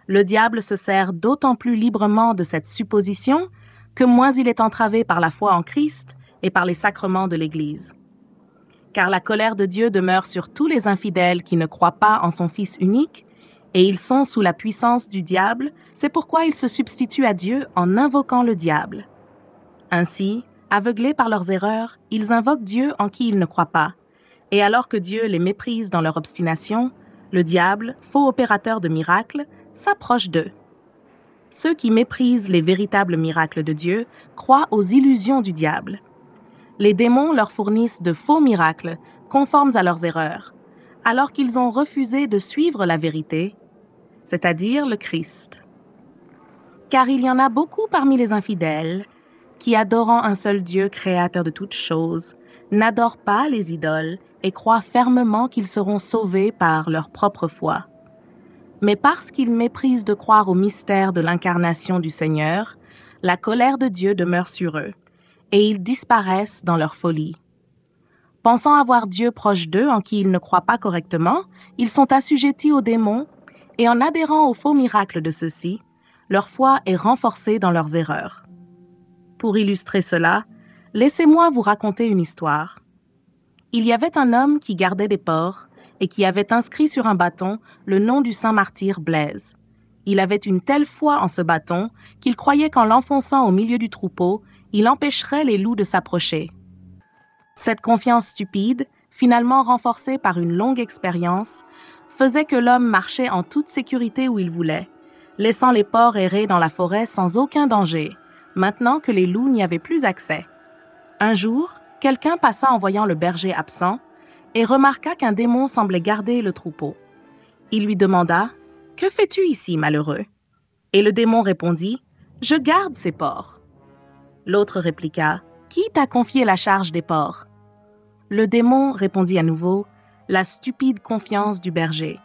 Le diable se sert d'autant plus librement de cette supposition que moins il est entravé par la foi en Christ et par les sacrements de l'Église. Car la colère de Dieu demeure sur tous les infidèles qui ne croient pas en son Fils unique, et ils sont sous la puissance du diable, c'est pourquoi ils se substituent à Dieu en invoquant le diable. Ainsi, aveuglés par leurs erreurs, ils invoquent Dieu en qui ils ne croient pas, et alors que Dieu les méprise dans leur obstination, le diable, faux opérateur de miracles, s'approche d'eux. Ceux qui méprisent les véritables miracles de Dieu croient aux illusions du diable. Les démons leur fournissent de faux miracles conformes à leurs erreurs, alors qu'ils ont refusé de suivre la vérité, c'est-à-dire le Christ. Car il y en a beaucoup parmi les infidèles qui, adorant un seul Dieu créateur de toutes choses, n'adorent pas les idoles et croient fermement qu'ils seront sauvés par leur propre foi. Mais parce qu'ils méprisent de croire au mystère de l'incarnation du Seigneur, la colère de Dieu demeure sur eux, et ils disparaissent dans leur folie. Pensant avoir Dieu proche d'eux en qui ils ne croient pas correctement, ils sont assujettis aux démons, et en adhérant aux faux miracles de ceux-ci, leur foi est renforcée dans leurs erreurs. Pour illustrer cela, laissez-moi vous raconter une histoire. Il y avait un homme qui gardait des porcs et qui avait inscrit sur un bâton le nom du saint martyr Blaise. Il avait une telle foi en ce bâton qu'il croyait qu'en l'enfonçant au milieu du troupeau, il empêcherait les loups de s'approcher. Cette confiance stupide, finalement renforcée par une longue expérience, faisait que l'homme marchait en toute sécurité où il voulait, laissant les porcs errer dans la forêt sans aucun danger, maintenant que les loups n'y avaient plus accès. Un jour, quelqu'un passa en voyant le berger absent et remarqua qu'un démon semblait garder le troupeau. Il lui demanda « Que fais-tu ici, malheureux ?» Et le démon répondit « Je garde ces porcs. » L'autre répliqua « Qui t'a confié la charge des porcs ?» Le démon répondit à nouveau « La stupide confiance du berger.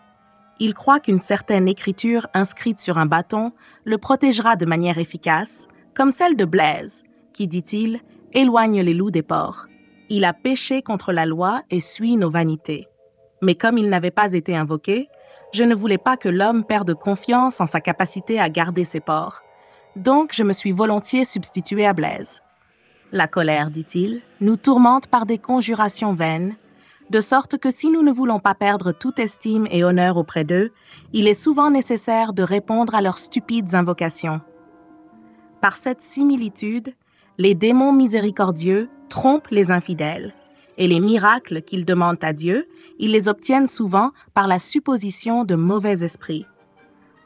Il croit qu'une certaine écriture inscrite sur un bâton le protégera de manière efficace, comme celle de Blaise, qui, dit-il, éloigne les loups des porcs. Il a péché contre la loi et suit nos vanités. Mais comme il n'avait pas été invoqué, je ne voulais pas que l'homme perde confiance en sa capacité à garder ses porcs. Donc je me suis volontiers substitué à Blaise. La colère, dit-il, nous tourmente par des conjurations vaines, de sorte que si nous ne voulons pas perdre toute estime et honneur auprès d'eux, il est souvent nécessaire de répondre à leurs stupides invocations. Par cette similitude, les démons miséricordieux trompent les infidèles, et les miracles qu'ils demandent à Dieu, ils les obtiennent souvent par la supposition de mauvais esprits.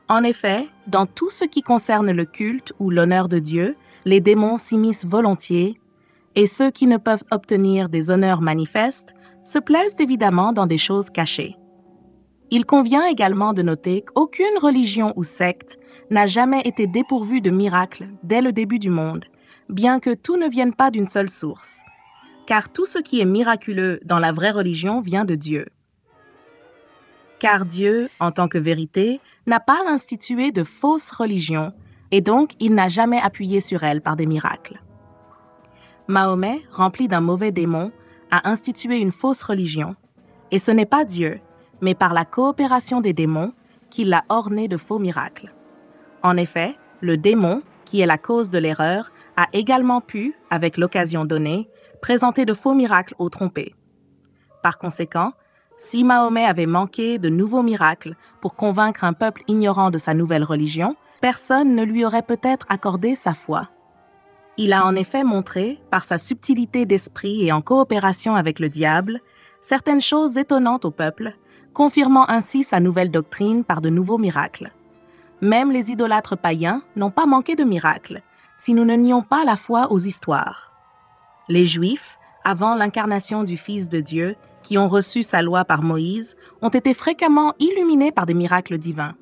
En effet, dans tout ce qui concerne le culte ou l'honneur de Dieu, les démons s'immiscent volontiers, et ceux qui ne peuvent obtenir des honneurs manifestes se plaisent évidemment dans des choses cachées. Il convient également de noter qu'aucune religion ou secte n'a jamais été dépourvue de miracles dès le début du monde, bien que tout ne vienne pas d'une seule source, car tout ce qui est miraculeux dans la vraie religion vient de Dieu. car Dieu, en tant que vérité, n'a pas institué de fausses religions et donc il n'a jamais appuyé sur elles par des miracles. Mahomet, rempli d'un mauvais démon, a institué une fausse religion, et ce n'est pas Dieu, mais par la coopération des démons qu'il l'a orné de faux miracles. En effet, le démon, qui est la cause de l'erreur, a également pu, avec l'occasion donnée, présenter de faux miracles aux trompés. Par conséquent, si Mahomet avait manqué de nouveaux miracles pour convaincre un peuple ignorant de sa nouvelle religion, personne ne lui aurait peut-être accordé sa foi. Il a en effet montré, par sa subtilité d'esprit et en coopération avec le diable, certaines choses étonnantes au peuple, confirmant ainsi sa nouvelle doctrine par de nouveaux miracles. Même les idolâtres païens n'ont pas manqué de miracles, si nous ne nions pas la foi aux histoires. Les Juifs, avant l'incarnation du Fils de Dieu, qui ont reçu sa loi par Moïse, ont été fréquemment illuminés par des miracles divins.